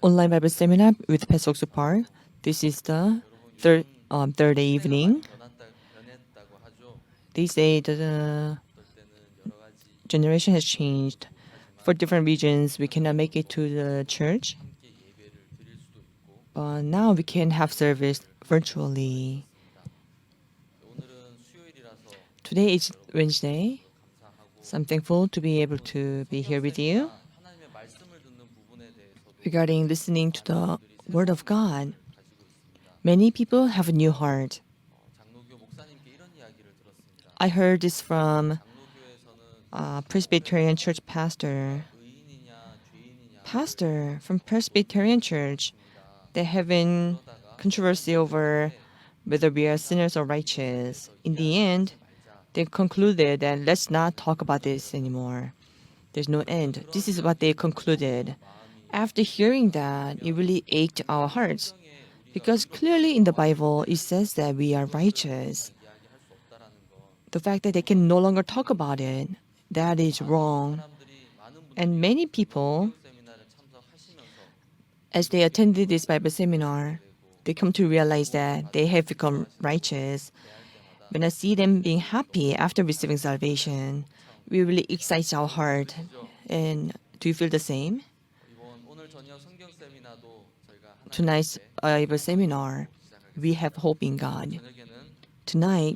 Online Bible Seminar with Pastor Park. This is the third evening. They say the generation has changed. For different regions, we cannot make it to the church. Now we can have service virtually. Today is Wednesday, so I'm thankful to be able to be here with you. Regarding listening to the Word of God, many people have a new heart. I heard this from a Presbyterian Church pastor. Pastor from Presbyterian Church, they're having controversy over whether we are sinners or righteous. In the end, they concluded that let's not talk about this anymore. There's no end. This is what they concluded. After hearing that, it really ached our hearts. Because clearly in the Bible, it says that we are righteous. The fact that they can no longer talk about it, that is wrong. And many people, as they attended this Bible seminar, they come to realize that they have become righteous. When I see them being happy after receiving salvation, we really excites our heart. And do you feel the same? Tonight's Bible seminar, we have hope in God. Tonight,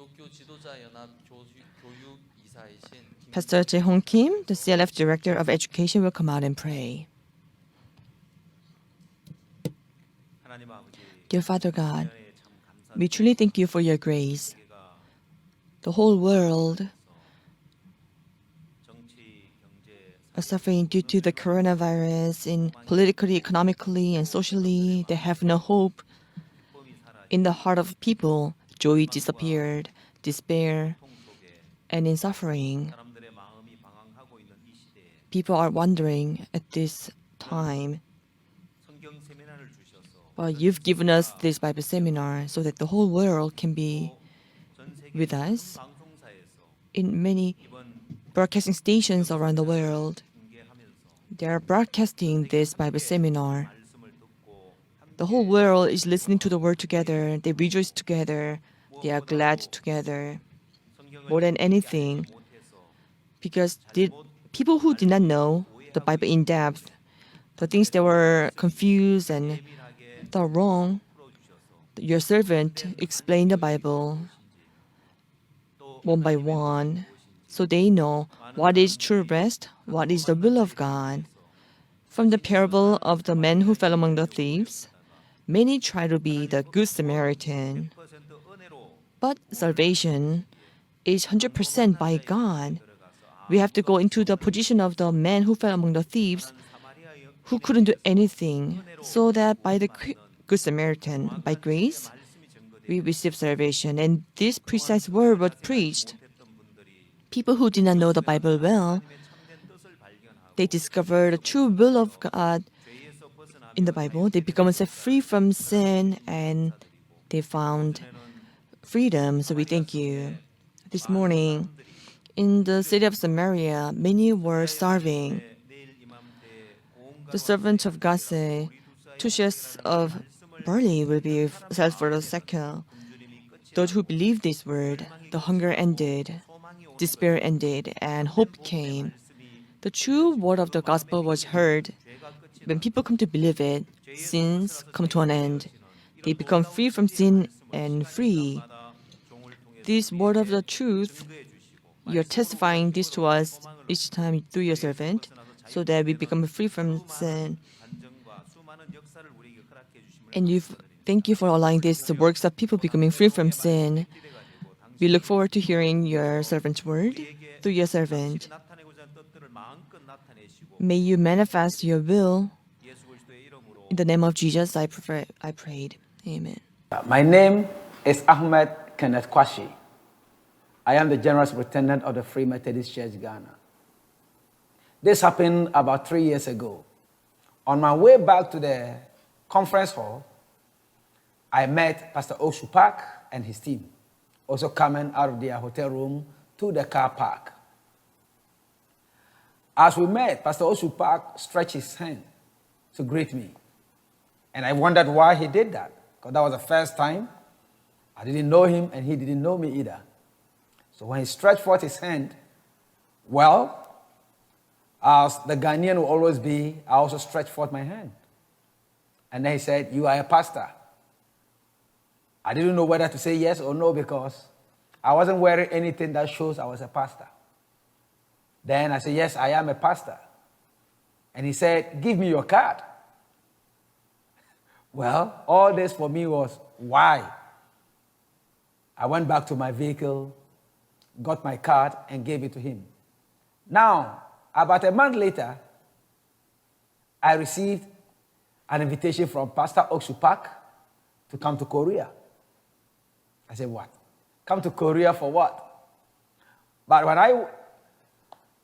Pastor Jae-Hong Kim, the CLF Director of Education, will come out and pray. Dear Father God, we truly thank you for your grace. The whole world are suffering due to the coronavirus in politically, economically, and socially. They have no hope. In the heart of people, joy disappeared, despair, and in suffering. People are wondering at this time. Well, you've given us this Bible seminar so that the whole world can be with us. In many broadcasting stations around the world, they are broadcasting this Bible seminar. The whole world is listening to the word together. They rejoice together. They are glad together. More than anything, because the people who did not know the Bible in depth, the things that were confused and thought wrong, your servant explained the Bible one by one, so they know what is true rest, what is the will of God. From the parable of the man who fell among the thieves, many try to be the good Samaritan. But salvation is 100% by God. We have to go into the position of the man who fell among the thieves, who couldn't do anything, so that by the good Samaritan, by grace, we receive salvation. And this precise word was preached. People who did not know the Bible well, they discover the true will of God in the Bible. They become set free from sin and they found freedom. So we thank you. This morning, in the city of Samaria, many were starving. The servant of God said, 2 shares of barley will be sold for a shekel. Those who believed this word, the hunger ended, despair ended, and hope came. The true word of the gospel was heard. When people come to believe it, sins come to an end. They become free from sin and free. This word of the truth, you're testifying this to us each time through your servant, so that we become free from sin. And thank you for allowing this works of people becoming free from sin. We look forward to hearing your servant's word through your servant. May you manifest your will. In the name of Jesus, I prayed. Amen. My name is Ahmed Kenneth Kwashi. I am the General Superintendent of the Free Methodist Church, Ghana. This happened about 3 years ago. On my way back to the conference hall, I met Pastor Oshu Park and his team, also coming out of their hotel room to the car park. As we met, Pastor Oshu Park stretched his hand to greet me. And I wondered why he did that, because that was the first time. I didn't know him, and he didn't know me either. So when he stretched forth his hand, well, as the Ghanaian will always be, I also stretched forth my hand. And then he said, "You are a pastor." I didn't know whether to say yes or no because I wasn't wearing anything that shows I was a pastor. Then I said, "Yes, I am a pastor." And he said, "Give me your card." Well, all this for me was why. I went back to my vehicle, got my card, and gave it to him. Now, about a month later, I received an invitation from Pastor Oksupak to come to Korea. I said, "What? Come to Korea for what?" But when I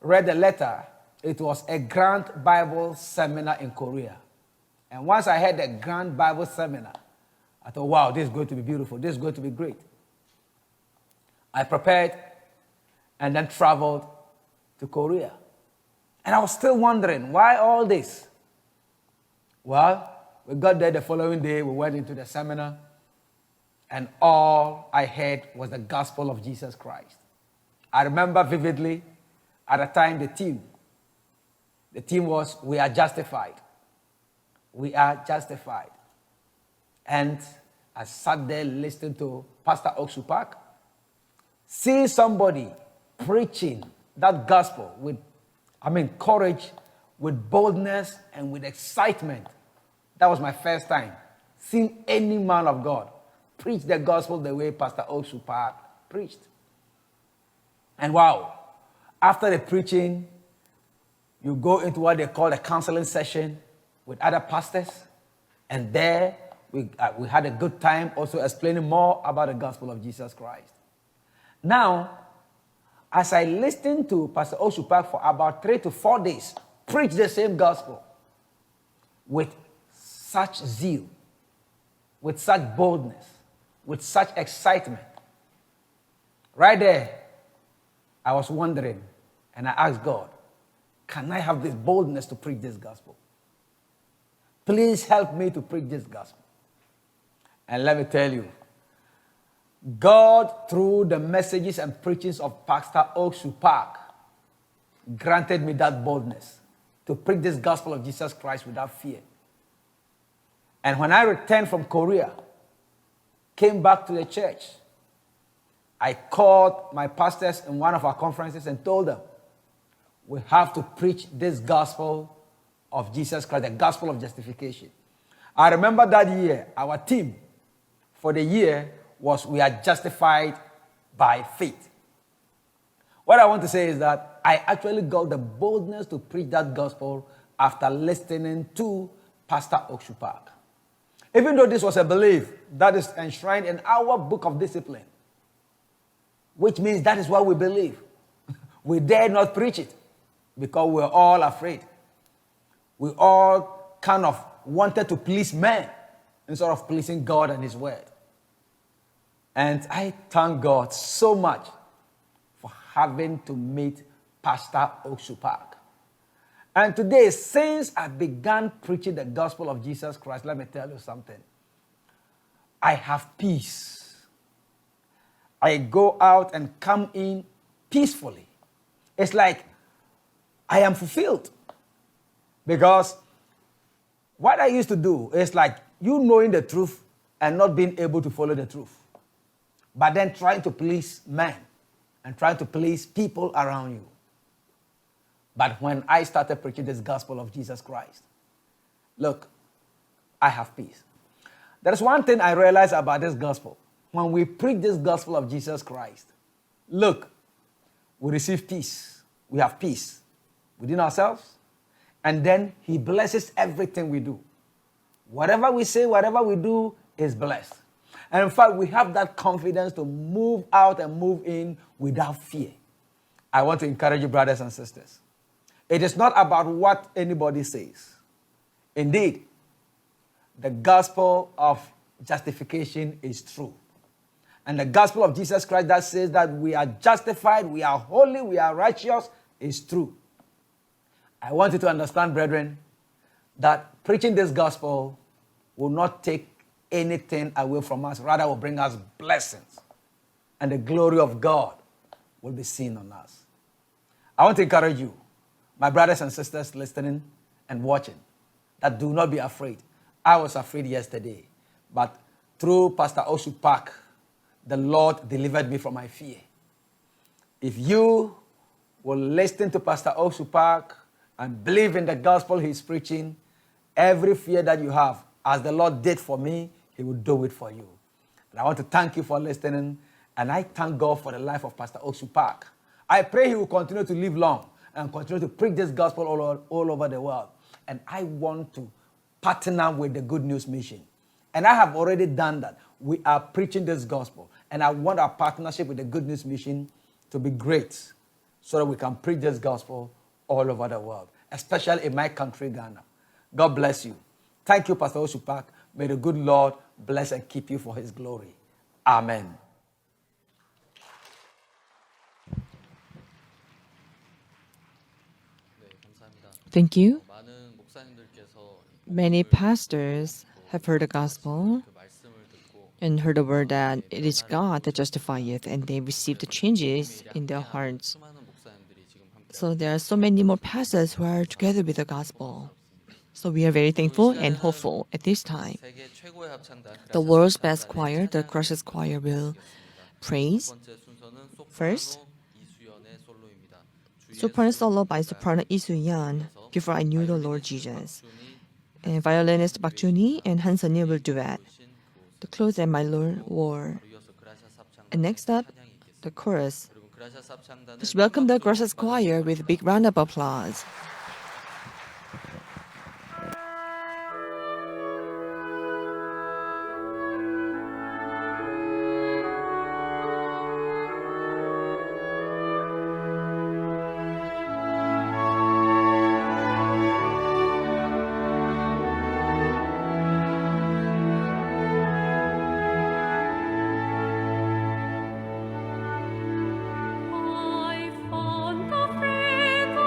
read the letter, it was a Grand Bible Seminar in Korea. And once I heard the Grand Bible Seminar, I thought, wow, this is going to be beautiful. This is going to be great. I prepared and then traveled to Korea. And I was still wondering, why all this? Well, we got there the following day, we went into the seminar, and all I heard was the gospel of Jesus Christ. I remember vividly, at the time, the theme was, "We are justified." We are justified. And I sat there listening to Pastor Oksupak, seeing somebody preaching that gospel with, courage, with boldness, and with excitement. That was my first time seeing any man of God preach the gospel the way Pastor Oksupak preached. And wow, after the preaching, you go into what they call a counseling session with other pastors, and there we had a good time also explaining more about the gospel of Jesus Christ. Now, as I listened to Pastor Oksupak for about 3 to 4 days, preach the same gospel with such zeal, with such boldness, with such excitement, right there, I was wondering, and I asked God, can I have this boldness to preach this gospel? Please help me to preach this gospel. And let me tell you, God, through the messages and preachings of Pastor Oksupak, granted me that boldness to preach this gospel of Jesus Christ without fear. And when I returned from Korea, came back to the church, I called my pastors in one of our conferences and told them, we have to preach this gospel of Jesus Christ, the gospel of justification. I remember that year, our theme for the year was, "We are justified by faith." What I want to say is that I actually got the boldness to preach that gospel after listening to Pastor Oksupak. Even though this was a belief that is enshrined in our book of discipline, which means that is what we believe. We dare not preach it because we're all afraid. We all kind of wanted to please men instead of pleasing God and His word. And I thank God so much for having to meet Pastor Oksupak. And today, since I began preaching the gospel of Jesus Christ, let me tell you something. I have peace. I go out and come in peacefully. It's like I am fulfilled. Because what I used to do is like you knowing the truth and not being able to follow the truth. But then trying to please men and trying to please people around you. But when I started preaching this gospel of Jesus Christ, look, I have peace. There's one thing I realized about this gospel. When we preach this gospel of Jesus Christ, look, we receive peace. We have peace within ourselves. And then He blesses everything we do. Whatever we say, whatever we do is blessed. And in fact, we have that confidence to move out and move in without fear. I want to encourage you, brothers and sisters. It is not about what anybody says. Indeed, the gospel of justification is true. And the gospel of Jesus Christ that says that we are justified, we are holy, we are righteous is true. I want you to understand, brethren, that preaching this gospel will not take anything away from us, rather will bring us blessings. And the glory of God will be seen on us. I want to encourage you, my brothers and sisters listening and watching, that do not be afraid. I was afraid yesterday, but through Pastor Oshu Park, the Lord delivered me from my fear. If you will listen to Pastor Oshu Park and believe in the gospel he's preaching, every fear that you have, as the Lord did for me, he will do it for you. And I want to thank you for listening, and I thank God for the life of Pastor Oshu Park. I pray he will continue to live long and continue to preach this gospel all over the world. And I want to partner with the Good News Mission. And I have already done that. We are preaching this gospel. And I want our partnership with the Good News Mission to be great so that we can preach this gospel all over the world, especially in my country, Ghana. God bless you. Thank you, Pastor Oshu Park. May the good Lord bless and keep you for his glory. Amen. Thank you. Many pastors have heard the gospel and heard the word that it is God that justifieth, and they receive the changes in their hearts. So there are so many more pastors who are together with the gospel. So we are very thankful and hopeful at this time. The world's best choir, the Crushes Choir, will praise. First, soprano solo by soprano Lee Soo-yeon, Before I Knew the Lord Jesus. And violinist Park Jun-hee and Han Sun-il will duet, The Clothes that My Lord Wore. And next up, the chorus. Let's welcome the Crushes Choir with a big round of applause. I found a friend,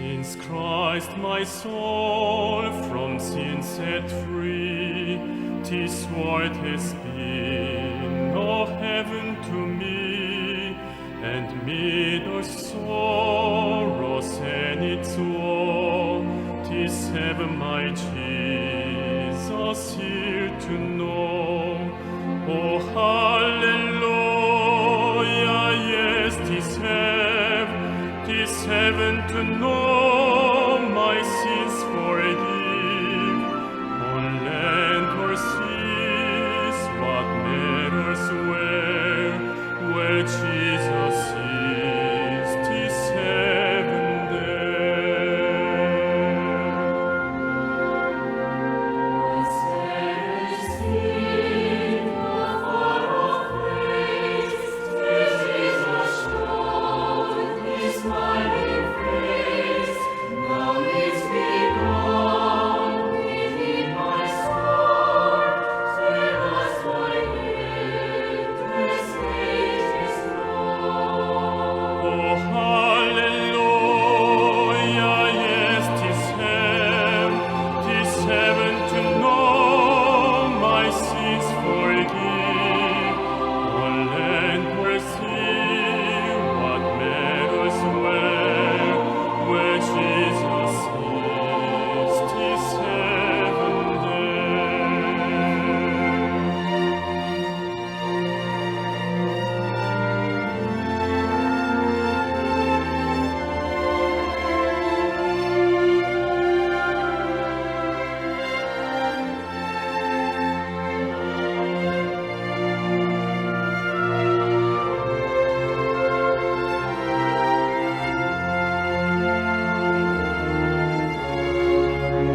Since Christ my soul from sin set free, 'tis what has been of heaven to me, and mid of sorrows and its woe, 'tis heaven my Jesus here to know. Oh hallelujah, yes, 'tis heaven to know my sins forgive. On land or seas, what matters where Jesus is, 'tis heaven there. Oh, hallelujah, yes, 'tis heaven to know my sins forgive. On land or sea, what matters where Jesus is, 'tis heaven there.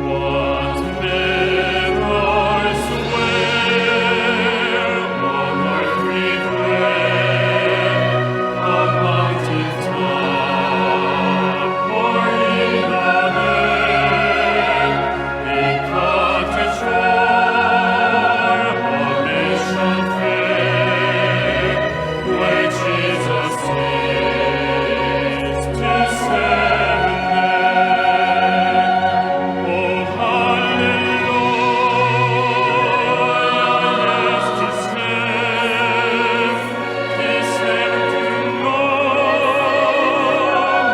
What matters where on earth we dwell, a mountain top or in the dale, a cottage or a mission fair, where Jesus is, 'tis heaven there. Oh, hallelujah, yes, 'tis heaven to know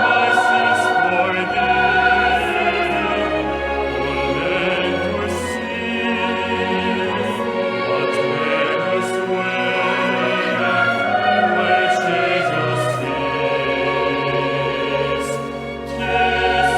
my sins forgive. On land or sea, what matters where Jesus is, 'tis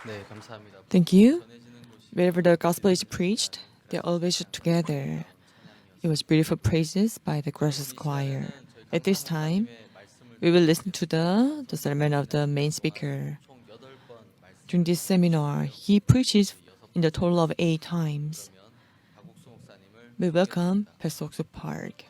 네, 감사합니다. Thank you. Wherever the gospel is preached, they always together. It was beautiful praises by the gracious choir. At this time, we will listen to the sermon of the main speaker. During this seminar, he preaches in the total of 8 times. We welcome Pastor Oksu Park.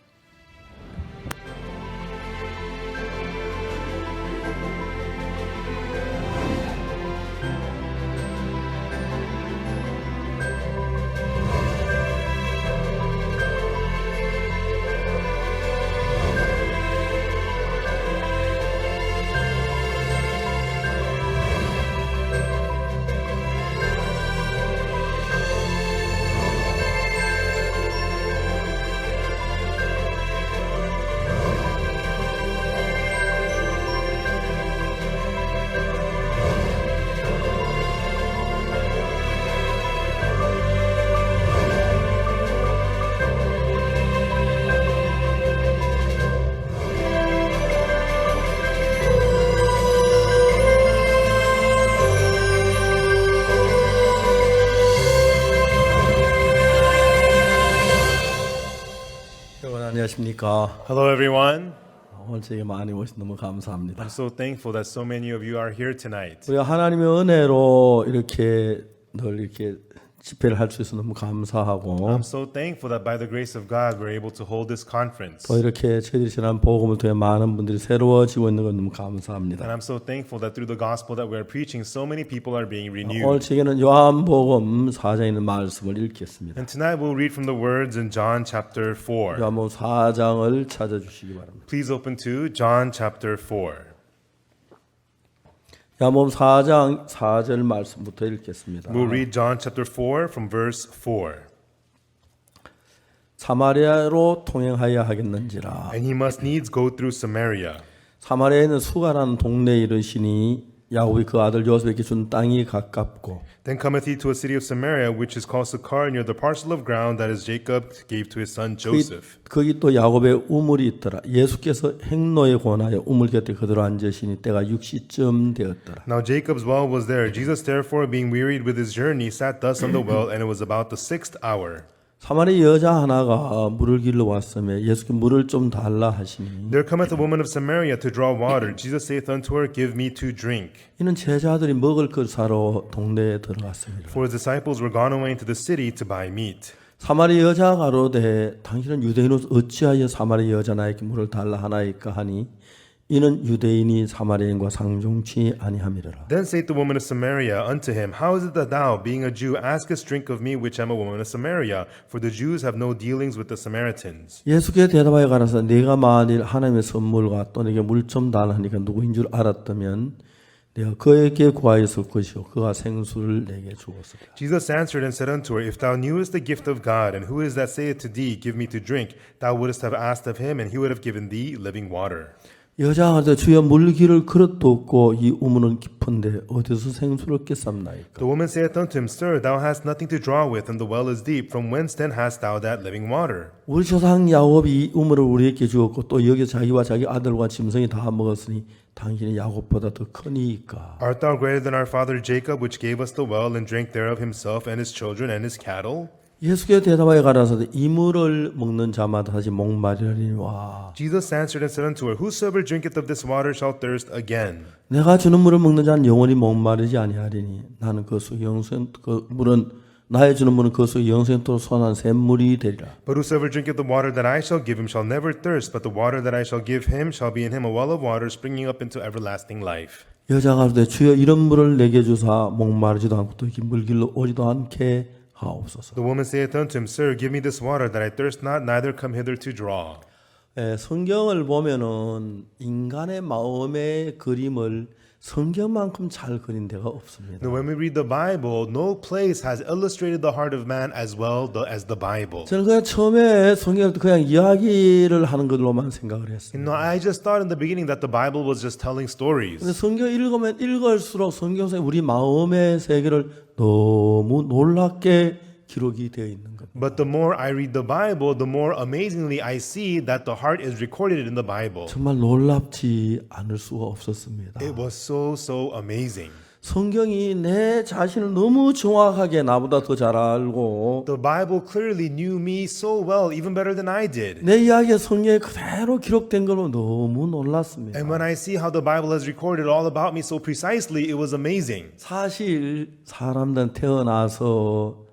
여러분 안녕하십니까? Hello, everyone. 오늘 저희 많이 오셔서 너무 감사합니다. I'm so thankful that so many of you are here tonight. 우리가 하나님의 은혜로 이렇게 늘 이렇게 집회를 할 수 있어서 너무 감사하고 I'm so thankful that by the grace of God we're able to hold this conference. 또 이렇게 저희들이 지난 복음을 통해 많은 분들이 새로워지고 있는 건 너무 And 감사합니다. I'm so thankful that through the gospel that we're preaching, so many people are being 오늘 renewed. 제게는 요한복음 4장에 있는 말씀을 읽겠습니다. And tonight we'll read from the words in John chapter 4. 요한복음 4장을 찾아주시기 바랍니다. Please open to John chapter 4. 요한복음 4장 4절 말씀부터 읽겠습니다. We'll read John chapter 4 from verse 4. 사마리아로 통행하여 하겠는지라. And he must needs go through Samaria. 사마리아에 있는 수가라는 동네에 이르시니 야곱이 그 아들 요셉에게 준 땅이 가깝고 Then cometh he to a city of Samaria, which is called Sychar, near the parcel of ground that is Jacob gave to his son Joseph. 거기 또 야곱의 우물이 있더라. 예수께서 행로에 권하여 우물 곁에 그대로 앉으시니 때가 6시쯤 되었더라. Now Jacob's well was there. Jesus therefore, being wearied with his journey, sat thus on the well, and it was about the 6th hour. 사마리아 여자 하나가 물을 길러 왔으며 예수께 물을 좀 달라 하시니 There cometh a woman of Samaria to draw water. Jesus saith unto her, Give me to drink. 이는 제자들이 먹을 것 사러 동네에 들어갔습니다. For his disciples were gone away into the city to buy meat. 사마리아 여자가 가로되 당신은 유대인으로서 어찌하여 사마리아 여자 나에게 물을 달라 하나이까 하니 이는 유대인이 사마리아인과 상종치 아니함이라. Then saith the woman of Samaria unto him, How is it that thou, being a Jew, askest drink of me, which am a woman of Samaria? For the Jews have no dealings with the Samaritans. 예수께 대답하여 가라사 네가 만일 하나님의 선물과 또 내게 물 좀 달라니까 누구인 줄 알았다면 내가 그에게 구하였을 것이요 그가 생수를 내게 주었으리라. Jesus answered and said unto her, If thou knewest the gift of God, and who is that saith to thee, Give me to drink, thou wouldst have asked of him, and he would have given thee living water. 여자가 하되 주여 물기를 그릇도 없고 이 우물은 깊은데 어디서 생수를 얻겠삼나이까. The woman saith unto him, Sir, thou hast nothing to draw with, and the well is deep. From whence then hast thou that living water? 우리 조상 야곱이 이 우물을 우리에게 주었고 또 여기 자기와 자기 아들과 짐승이 다 먹었으니 당신이 야곱보다 더 크니까. Art thou greater than our father Jacob, which gave us the well, and drank thereof himself, and his children, and his cattle? 예수께 대답하여 가라사대 이 물을 먹는 자마다 다시 목마르리니와 Jesus answered and said unto her, Whosoever drinketh of this water shall thirst again. 내가 주는 물을 먹는 자는 영원히 목마르지 아니하리니 나는 그수 영생 그 물은 나의 주는 물은 그수 영생토록 선한 샘물이 되리라. But whosoever drinketh the water that I shall give him shall never thirst, but the water that I shall give him shall be in him a well of water springing up into everlasting life. 여자가 가로되 주여 이런 물을 내게 주사 목마르지도 않고 또 이렇게 물길로 오지도 않게 하옵소서. The woman saith unto him, Sir, give me this water, that I thirst not, neither come hither to draw. 성경을 보면은 인간의 마음의 그림을 성경만큼 잘 그린 데가 없습니다. Now, when we read the Bible, no place has illustrated the heart of man as well as the Bible. 저는 그냥 처음에 성경을 그냥 이야기를 하는 것으로만 생각을 했어요. You know, I just thought in the beginning that the Bible was just telling stories. 근데 성경 읽으면 읽을수록 성경에 우리 마음의 세계를 너무 놀랍게 기록이 되어 있는 겁니다. But the more I read the Bible, the more amazingly I see that the heart is recorded in the Bible. 정말 놀랍지 않을 수가 없었습니다. It was so amazing. 성경이 내 자신을 너무 정확하게 나보다 더 잘 알고 The Bible clearly knew me so well, even better than I did. 내 이야기가 성경에 그대로 기록된 걸로 너무 놀랐습니다. And when I see how the Bible has recorded all about me so precisely, it was amazing. 사실 사람들은 태어나서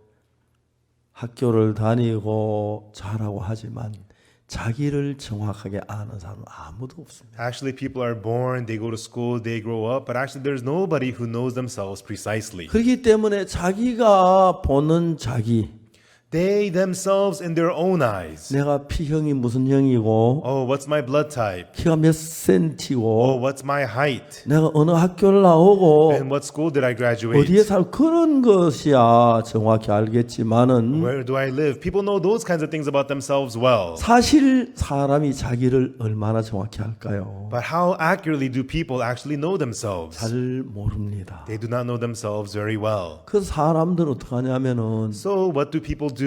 학교를 다니고 잘하고 하지만 자기를 정확하게 아는 사람은 아무도 없습니다. Actually, people are born, they go to school, they grow up, but actually there's nobody who knows themselves precisely. 그렇기 때문에 자기가 보는 자기, They themselves in their own eyes. 내가 피형이 무슨 형이고 Oh, what's my blood type? 키가 몇 Oh, 센치고 what's my height? 내가 어느 학교를 나오고 And what school did I graduate? 어디에 살 그런 것이야 정확히 알겠지만은 Where do I live? People know those kinds of things about themselves well. 사실 사람이 자기를 얼마나 정확히 할까요? But how accurately do people actually know themselves? 잘 모릅니다. They do not know themselves very well. 그 사람들은 어떻게 하냐면은 So what do people do?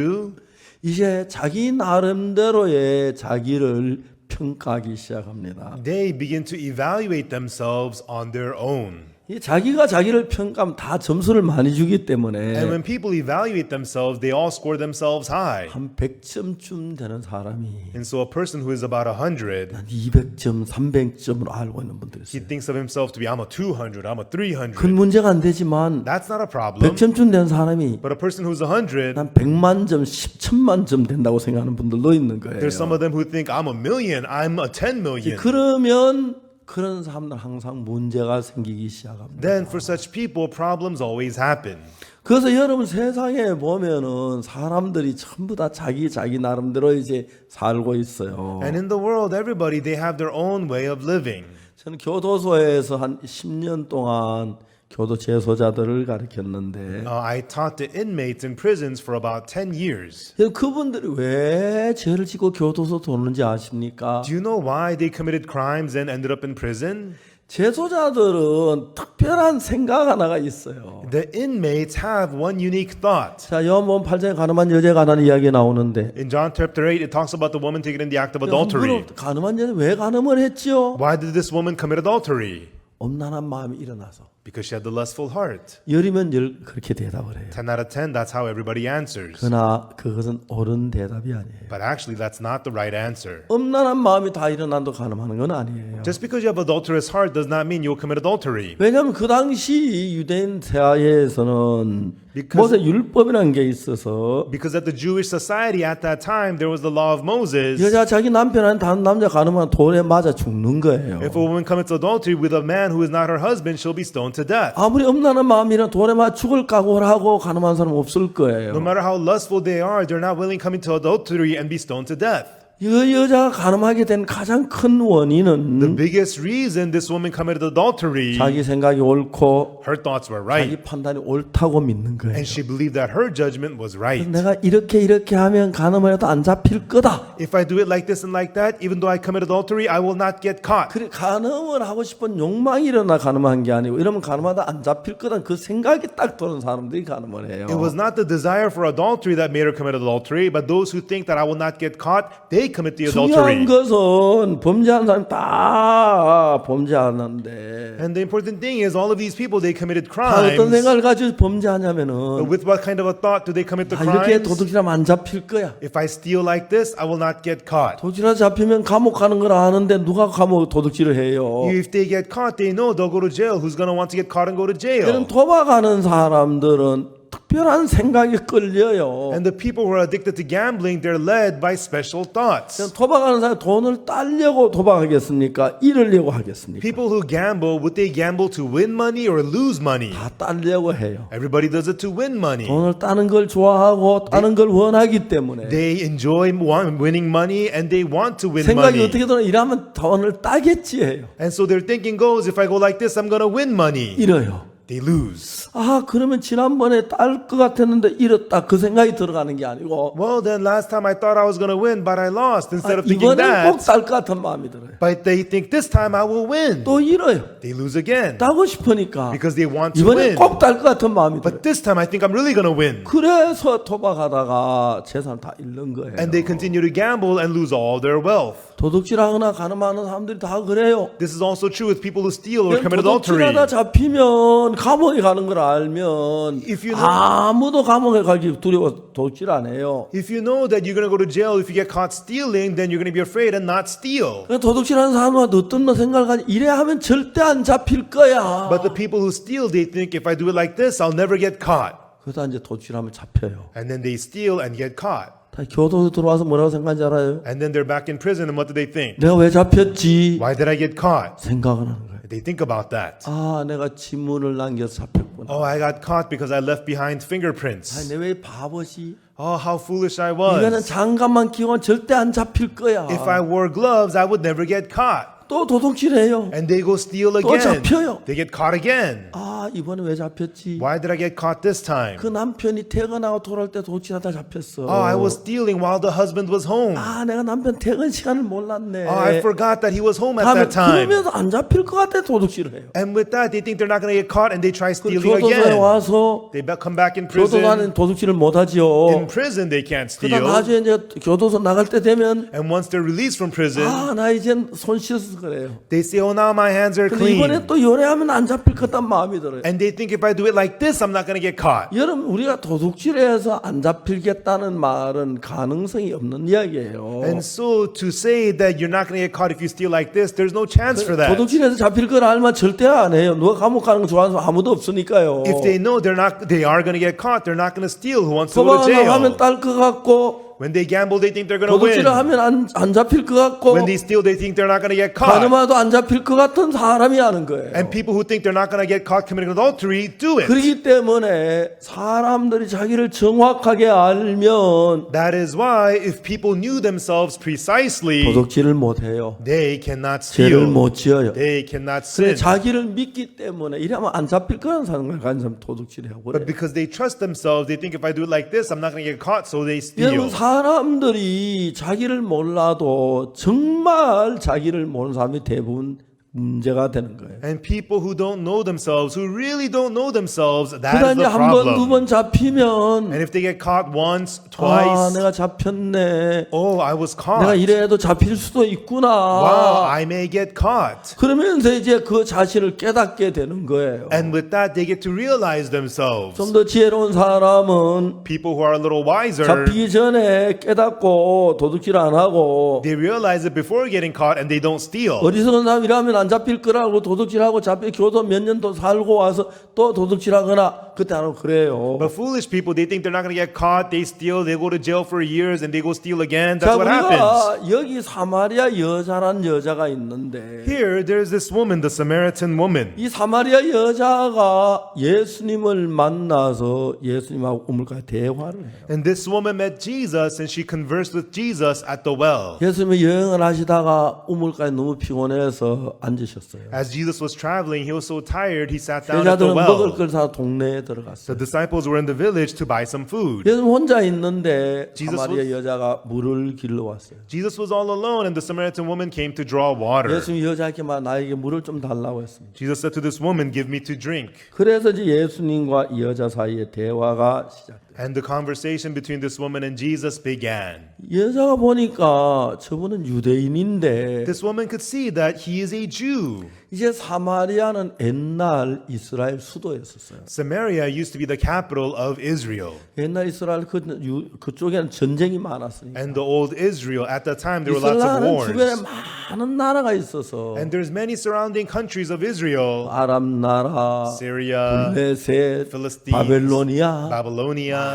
이제 자기 나름대로의 자기를 평가하기 시작합니다. They begin to evaluate themselves on their own. 이 자기가 자기를 평가하면 다 점수를 많이 주기 And 때문에 when people evaluate themselves, they all score themselves high. 한 100점쯤 되는 사람이 And so a person who is about 100, 한 200점, 300점으로 알고 있는 분들이 he 있어요. thinks of himself to be, I'm a 200, I'm a 큰 300. 문제가 안 되지만 That's not a problem. 100점쯤 된 사람이 But a person who's 100, 난 100만 점, 10천만 점 된다고 생각하는 분들도 있는 거예요. there's some of them who think, I'm a million, I'm a 10 million. 그러면 그런 사람들 항상 문제가 생기기 시작합니다. Then for such people, problems always happen. 그래서 여러분 세상에 보면은 사람들이 전부 다 자기 나름대로 이제 살고 있어요. And in the world, everybody, they have their own way of living. 저는 교도소에서 한 10년 동안 교도 재소자들을 가르쳤는데 I taught the inmates in prisons for about 10 years. 그분들이 왜 죄를 짓고 교도소 도는지 아십니까? Do you know why they committed crimes and ended up in prison? 재소자들은 특별한 생각 하나가 있어요. The inmates have one unique thought. 자, 요한복음 8장에 가늠한 여자에 관한 이야기 나오는데 In John chapter 8, it talks about the woman taken in the act of adultery. 가늠한 여자 왜 가늠을 했지요? Why did this woman commit adultery? 엄난한 마음이 일어나서 Because she had the lustful heart. 열이면 열 그렇게 대답을 해요. 10 out of 10, that's how everybody answers. 그러나 그것은 옳은 대답이 아니에요. But actually, that's not the right answer. 엄난한 마음이 다 일어난다고 가늠하는 건 아니에요. Just because you have adulterous heart does not mean you'll commit adultery. 왜냐하면 그 당시 유대인 사회에서는 Because- 모세 율법이라는 게 있어서 Because at the Jewish society at that time, there was the law of Moses. 여자 자기 남편한테 다른 남자 가늠하면 돌에 맞아 죽는 거예요. If a woman commits adultery with a man who is not her husband, she'll be stoned to death. 아무리 엄난한 마음이라 돌에 맞아 죽을 각오를 하고 가늠한 사람 없을 거예요. No matter how lustful they are, they're not willing to come into adultery and be stoned to death. 이 여자가 가늠하게 된 가장 큰 The 원인은 biggest reason this woman committed adultery, 자기 생각이 옳고 her thoughts were 자기 right, 판단이 옳다고 믿는 거예요. and she believed that her judgment was right. 내가 이렇게 하면 가늠을 해도 안 잡힐 거다. If I do it like this and like that, even though I commit adultery, I will not get caught. 그래 가늠을 하고 싶은 욕망이 일어나 가늠한 게 아니고 이러면 가늠하다 안 잡힐 거란 그 생각이 딱 드는 사람들이 가늠을 해요. It was not the desire for adultery that made her commit adultery, but those who think that I will not get caught, they commit the 중요한 adultery. 것은 범죄한 사람이 다 범죄하는데 And the important thing is, all of these people, they committed 다 어떤 crimes. 생각을 가지고 범죄하냐면은 With what kind of a thought do they commit the 이렇게 crimes? 도둑질하면 안 잡힐 거야. If I steal like this, I will not get caught. 도둑질하 잡히면 감옥 가는 걸 아는데 누가 감옥 도둑질을 해요? If they get caught, they know they'll go to jail. Who's going to want to get caught and go to 이런 jail? 도박하는 사람들은 특별한 생각이 끌려요. And the people who are addicted to gambling, they're led by special thoughts. 도박하는 사람이 돈을 따려고 도박하겠습니까? 잃으려고 하겠습니까? People who gamble, would they gamble to win money or lose money? 다 따려고 해요. Everybody does it to win money. 돈을 따는 걸 좋아하고 따는 걸 원하기 때문에 They enjoy winning money and they want to win 생각이 money. 어떻게든 일하면 돈을 따겠지 해요. And so their thinking goes, if I go like this, I'm going to win money. 잃어요. They lose. 아 그러면 지난번에 딸 것 같았는데 잃었다 그 생각이 들어가는 게 아니고 Well, then last time I thought I was going to win, but I lost. Instead of thinking 이번엔 꼭 that, 딸 것 같은 마음이 들어요. but they think this time I will win. 또 잃어요. They lose again 따고 싶으니까 because they want to 이번엔 win. 꼭 딸 것 같은 마음이 들어요. But this time I think I'm really going to win. 그래서 도박하다가 재산을 다 잃는 거예요. And they continue to gamble and lose all their wealth. 도둑질하거나 가늠하는 사람들이 다 그래요. This is also true with people who steal or commit adultery. 도둑질하다 잡히면 감옥에 가는 걸 알면 If you know- 아무도 감옥에 가기 두려워 도둑질 안 해요. If you know that you're going to go to jail if you get caught stealing, then you're going to be afraid and not steal. 그러니까 도둑질하는 사람은 어떤 생각을 가지 이래 하면 절대 안 잡힐 거야. But the people who steal, they think if I do it like this, I'll never get caught. 그러다 이제 도둑질하면 잡혀요. And then they steal and get caught. 다 교도소 들어와서 뭐라고 생각하는지 알아요? And then they're back in prison, and what do they think? 내가 왜 잡혔지? Why did I get caught? 생각을 하는 거예요. They think about that. 아, 내가 지문을 남겨서 잡혔구나. Oh, I got caught because I left behind fingerprints. 아, 내가 왜 바보지? Oh, how foolish I 이거는 was. 장갑만 끼고 절대 안 잡힐 거야. If I wore gloves, I would never get caught. 또 도둑질해요. And they go steal 또 again. 잡혀요. They get caught again. 아, 이번에 왜 잡혔지? Why did I get caught this time? 그 남편이 퇴근하고 돌아올 때 도둑질하다 잡혔어. Oh, I was stealing while the husband was home. 아, 내가 남편 퇴근 시간을 몰랐네. Oh, I forgot that he was home at 하면 that time. 그러면서 안 잡힐 것 같아 도둑질을 해요. And with that, they think they're not going to get caught and they try 그 stealing 교도소에 again. 와서 They come back in 교도소 안에 prison. 도둑질을 못하지요. In prison, they can't 그러다 steal. 나중에 이제 교도소 나갈 때 되면 And once they're released from prison, 아, 나 이젠 손 씻어서 씻어서 그래요. They say, oh, now my hands are 근데 clean. 이번에 또 요래하면 안 잡힐 것 같다는 마음이 들어요. And they think if I do it like this, I'm not going to get caught. 여러분 우리가 도둑질해서 안 잡힐겠다는 말은 가능성이 없는 이야기예요. And so to say that you're not going to get caught if you steal like this, there's no chance for that. 도둑질해서 잡힐 걸 알면 절대 안 해요. 누가 감옥 가는 거 좋아하는 사람 아무도 없으니까요. If they know they are going to get caught, they're not going to steal. Who wants to go to 도박하면 하면 jail? 딸 것 같고 When they gamble, they think they're going to win. 도둑질을 하면 안 잡힐 것 같고 When they steal, they think they're not going to get caught. 가늠하도 안 잡힐 것 같은 사람이 하는 거예요. And people who think they're not going to get caught committing adultery do it. 그렇기 때문에 사람들이 자기를 정확하게 알면 That is why if people knew themselves precisely, 도둑질을 못 해요. they cannot 죄를 steal. 못 지어요. They cannot 그래 sin. 자기를 믿기 때문에 이러면 안 잡힐 거라는 생각을 가진 사람 도둑질하고 그래. But because they trust themselves, they think if I do it like this, I'm not going to get caught, so they 여러분 steal. 사람들이 자기를 몰라도 정말 자기를 모르는 사람이 대부분 문제가 되는 거예요. And people who don't know themselves, who really don't know themselves, that is 그러니 the 한 번, 두 problem. 번 잡히면 And if they get caught once, 아 twice, 내가 잡혔네. oh, I was 내가 caught. 이래도 잡힐 수도 있구나. Wow, I may get caught. 그러면서 이제 그 자신을 깨닫게 되는 거예요. And with that, they get to realize themselves. 좀 더 지혜로운 사람은 People who are a little wiser, 잡히기 전에 깨닫고 도둑질 안 하고 they realize it before getting caught and they don't steal. 어리석은 사람이라면 안 잡힐 거라고 도둑질하고 잡힐 교도 몇 년 더 살고 와서 또 도둑질하거나 그때 안 하고 그래요. But foolish people, they think they're not going to get caught, they steal, they go to jail for years and they go steal again. 자, That's what happens. 우리가 여기 사마리아 여자란 여자가 있는데 Here, there's this woman, the Samaritan woman. 이 사마리아 여자가 예수님을 만나서 예수님하고 우물가에 대화를 해요. And this woman met Jesus and she conversed with Jesus at the well. 예수님이 여행을 하시다가 우물가에 너무 피곤해서 앉으셨어요. As Jesus was traveling, he was so tired, he sat down at the 제자들은 먹을 well. 걸 사 동네에 The 들어갔어요. disciples were in the village to buy some food. 예수님 혼자 있는데 Jesus 사마리아 여자가 물을 길러 왔어요. Jesus was all alone and the Samaritan woman came to draw water. 예수님이 여자에게 막 나에게 물을 좀 달라고 했습니다. Jesus said to this woman, give me to drink. 그래서 이제 예수님과 이 여자 사이에 대화가 시작돼요. And the conversation between this woman and Jesus began. 여자가 보니까 저분은 유대인인데 This woman could see that he is a Jew. 이제 사마리아는 옛날 이스라엘 수도였었어요. Samaria used to be the capital of Israel. 옛날 이스라엘 그쪽에는 전쟁이 많았으니까. And the old Israel, at that time, there were lots of 이스라엘은 주변에 wars. 많은 나라가 있어서 And there's many surrounding countries of Israel. 아람 나라, Syria, 블레셋, Philistines, 바벨로니아 Babylonia.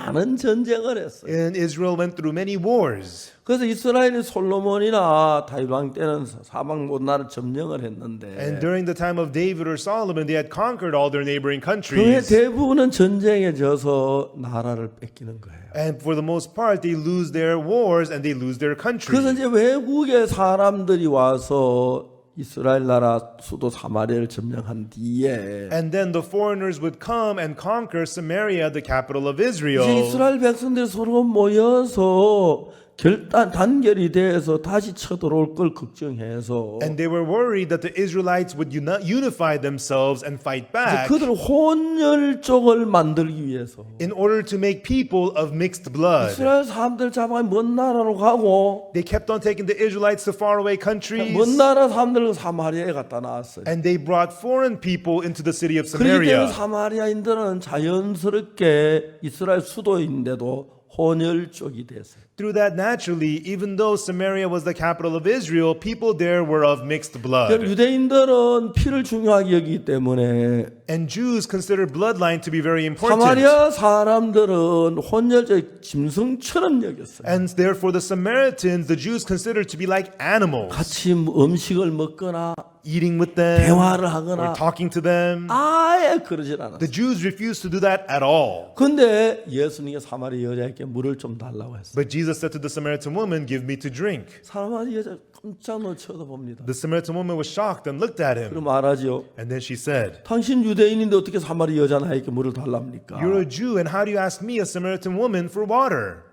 많은 전쟁을 했어요. And Israel went through many wars. 그래서 이스라엘이 솔로몬이나 다윗 왕 때는 사방 모든 나라를 점령을 했는데 And during the time of David or Solomon, they had conquered all their neighboring 그의 countries. 대부분은 전쟁에 져서 나라를 뺏기는 거예요. And for the most part, they lose their wars and they lose their country. 그래서 이제 외국의 사람들이 와서 이스라엘 나라 수도 사마리아를 점령한 뒤에 And then the foreigners would come and conquer Samaria, the capital of 이제 Israel. 이스라엘 백성들이 서로 모여서 단결이 돼서 다시 쳐들어올 걸 걱정해서 And they were worried that the Israelites would unify themselves and fight back 그들 혼혈족을 만들기 위해서 in order to make people of mixed blood. 이스라엘 사람들 잡아 먼 나라로 가고 They kept on taking the Israelites to faraway countries. 먼 나라 사람들 사마리아에 갖다 놨어요. And they brought foreign people into the city of 그렇기 때문에 Samaria. 사마리아인들은 자연스럽게 이스라엘 수도인데도 혼혈족이 됐어요. Through that, naturally, even though Samaria was the capital of Israel, people there were of mixed blood. 유대인들은 피를 중요하게 여기기 때문에 And Jews considered bloodline to be very important. 사마리아 사람들은 혼혈적 짐승처럼 여겼어요. And therefore, the Samaritans, the Jews considered to be like animals, 같이 음식을 먹거나 eating with them, 대화를 or 하거나 talking to them. 아예 그러질 않았어요. The Jews refused to do that at all. 근데 예수님이 사마리아 여자에게 물을 좀 달라고 했어요. But Jesus said to the Samaritan woman, give me to drink. 사마리아 여자 깜짝 놀라 쳐다봅니다. The Samaritan woman was shocked and looked at him. 그럼 말하죠. And then she said, 당신 유대인인데 어떻게 사마리아 여자 나에게 물을 달랍니까? you're a Jew, and how do you ask me, a Samaritan woman, for water?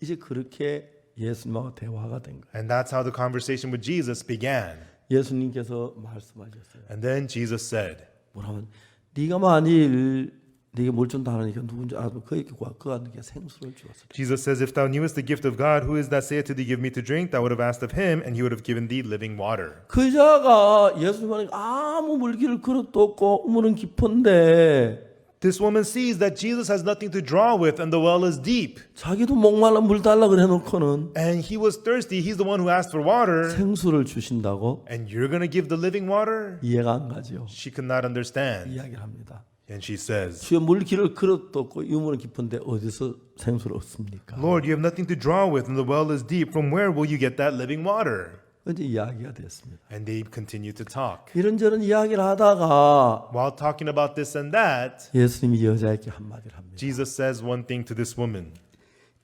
이제 그렇게 예수님하고 대화가 된 거예요. And that's how the conversation with Jesus began. 예수님께서 말씀하셨어요. And then Jesus said, 뭐라면 네가 만일 네게 뭘 준다 하니까 누군지 알고 그에게 구하 그가 네게 생수를 주었으리. Jesus says, If thou knewest the gift of God, who is that saith to thee, Give me to drink? Thou would have asked of him, and he would have given thee living water. 그 여자가 예수님한테 아무 물기를 그릇도 없고 우물은 깊은데 This woman sees that Jesus has nothing to draw with, and the well is deep. 자기도 목말라 물 달라 그래 놓고는 And he was thirsty. He's the one who asked for water. 생수를 주신다고 And you're going to give the living water? 이해가 안 가죠. She could not understand. 이야기를 합니다. And she says, 주여 물기를 그릇도 없고 우물은 깊은데 어디서 생수를 얻습니까? Lord, you have nothing to draw with, and the well is deep. From where will you get that living water? 이제 이야기가 됐습니다. And they continued to talk. 이런저런 이야기를 하다가 While talking about this and that, 예수님이 여자에게 한마디를 합니다. Jesus says one thing to this woman.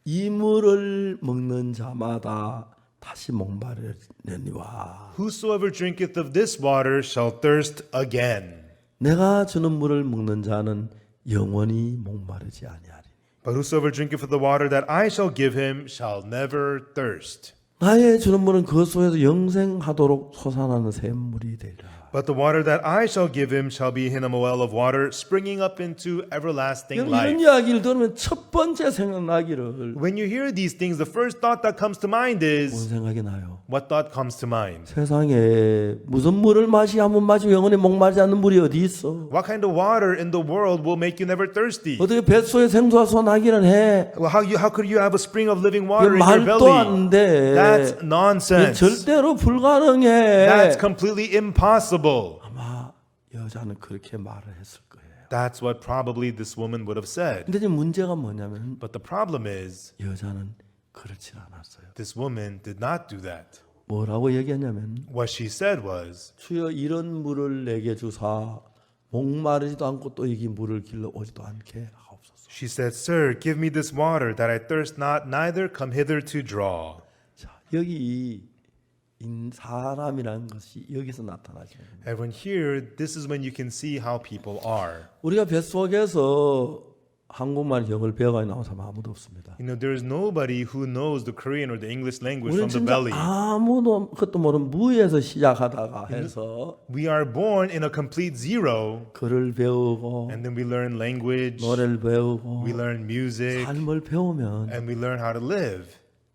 이 물을 먹는 자마다 다시 목마르려니와 Whosoever drinketh of this water shall thirst again. 내가 주는 물을 먹는 자는 영원히 목마르지 아니하리. But whosoever drinketh of the water that I shall give him shall never thirst. 나의 주는 물은 그 속에서 영생하도록 솟아나는 샘물이 되리라. But the water that I shall give him shall be in him a well of water springing up into everlasting 이런 life. 이야기를 들으면 첫 번째 생각나기를 When you hear these things, the first thought that comes to mind 뭔 is, 생각이 나요? what thought comes to mind? 세상에 무슨 물을 마시 한번 마시고 영원히 목마르지 않는 물이 어디 있어? What kind of water in the world will make you never thirsty? 어떻게 뱃속에 생수가 솟아나기는 해? Well, how could you have a spring of living water in 이거 your 말도 belly? 안 돼. That's 이거 nonsense. 절대로 불가능해. That's completely impossible. 아마 여자는 그렇게 말을 했을 거예요. That's what probably this woman would have said. 근데 이제 문제가 뭐냐면 But the problem is, 여자는 그렇지 않았어요. this woman did not do that. 뭐라고 얘기했냐면 What she said was, 주여 이런 물을 내게 주사 목마르지도 않고 또 이기 물을 길러 오지도 않게 하옵소서. she said, Sir, give me this water that I thirst not, neither come hither to draw. 자, 여기 사람이라는 것이 여기서 나타나죠. And when here, this is when you can see how people are. 우리가 뱃속에서 한국말 영어를 배워가지고 나온 사람 아무도 없습니다. You know, there is nobody who knows the Korean or the English language 우리는 from the 진짜 belly. 아무도 그것도 모르는 무에서 시작하다가 해서 We are born in a complete zero, 글을 배우고 and then we learn language, 노래를 배우고 we learn music, 삶을 배우면 and we learn how to live.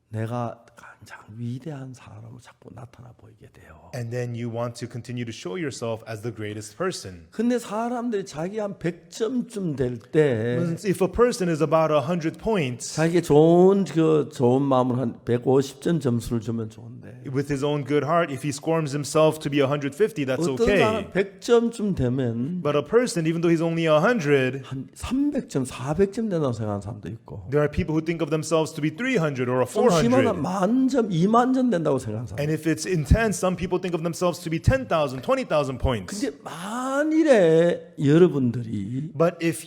내가 가장 위대한 사람으로 자꾸 나타나 보이게 돼요. And then you want to continue to show yourself as the greatest person. 근데 사람들이 자기 한 100점쯤 될 때 If a person is about 100 points, 자기가 좋은 마음으로 한 150점 점수를 주면 좋은데 with his own good heart, if he scorns himself to be 150, that's 어떤 사람 okay. 100점쯤 되면 But a person, even though he's only 100, 한 300점, 400점 된다고 생각하는 사람도 있고 there are people who think of themselves to be 300 or a 좀 심하면 400. 만점, 2만점 된다고 생각하는 사람. And if it's intense, some people think of themselves to be 10,000, 20,000 points. 근데 만일에 여러분들이 But if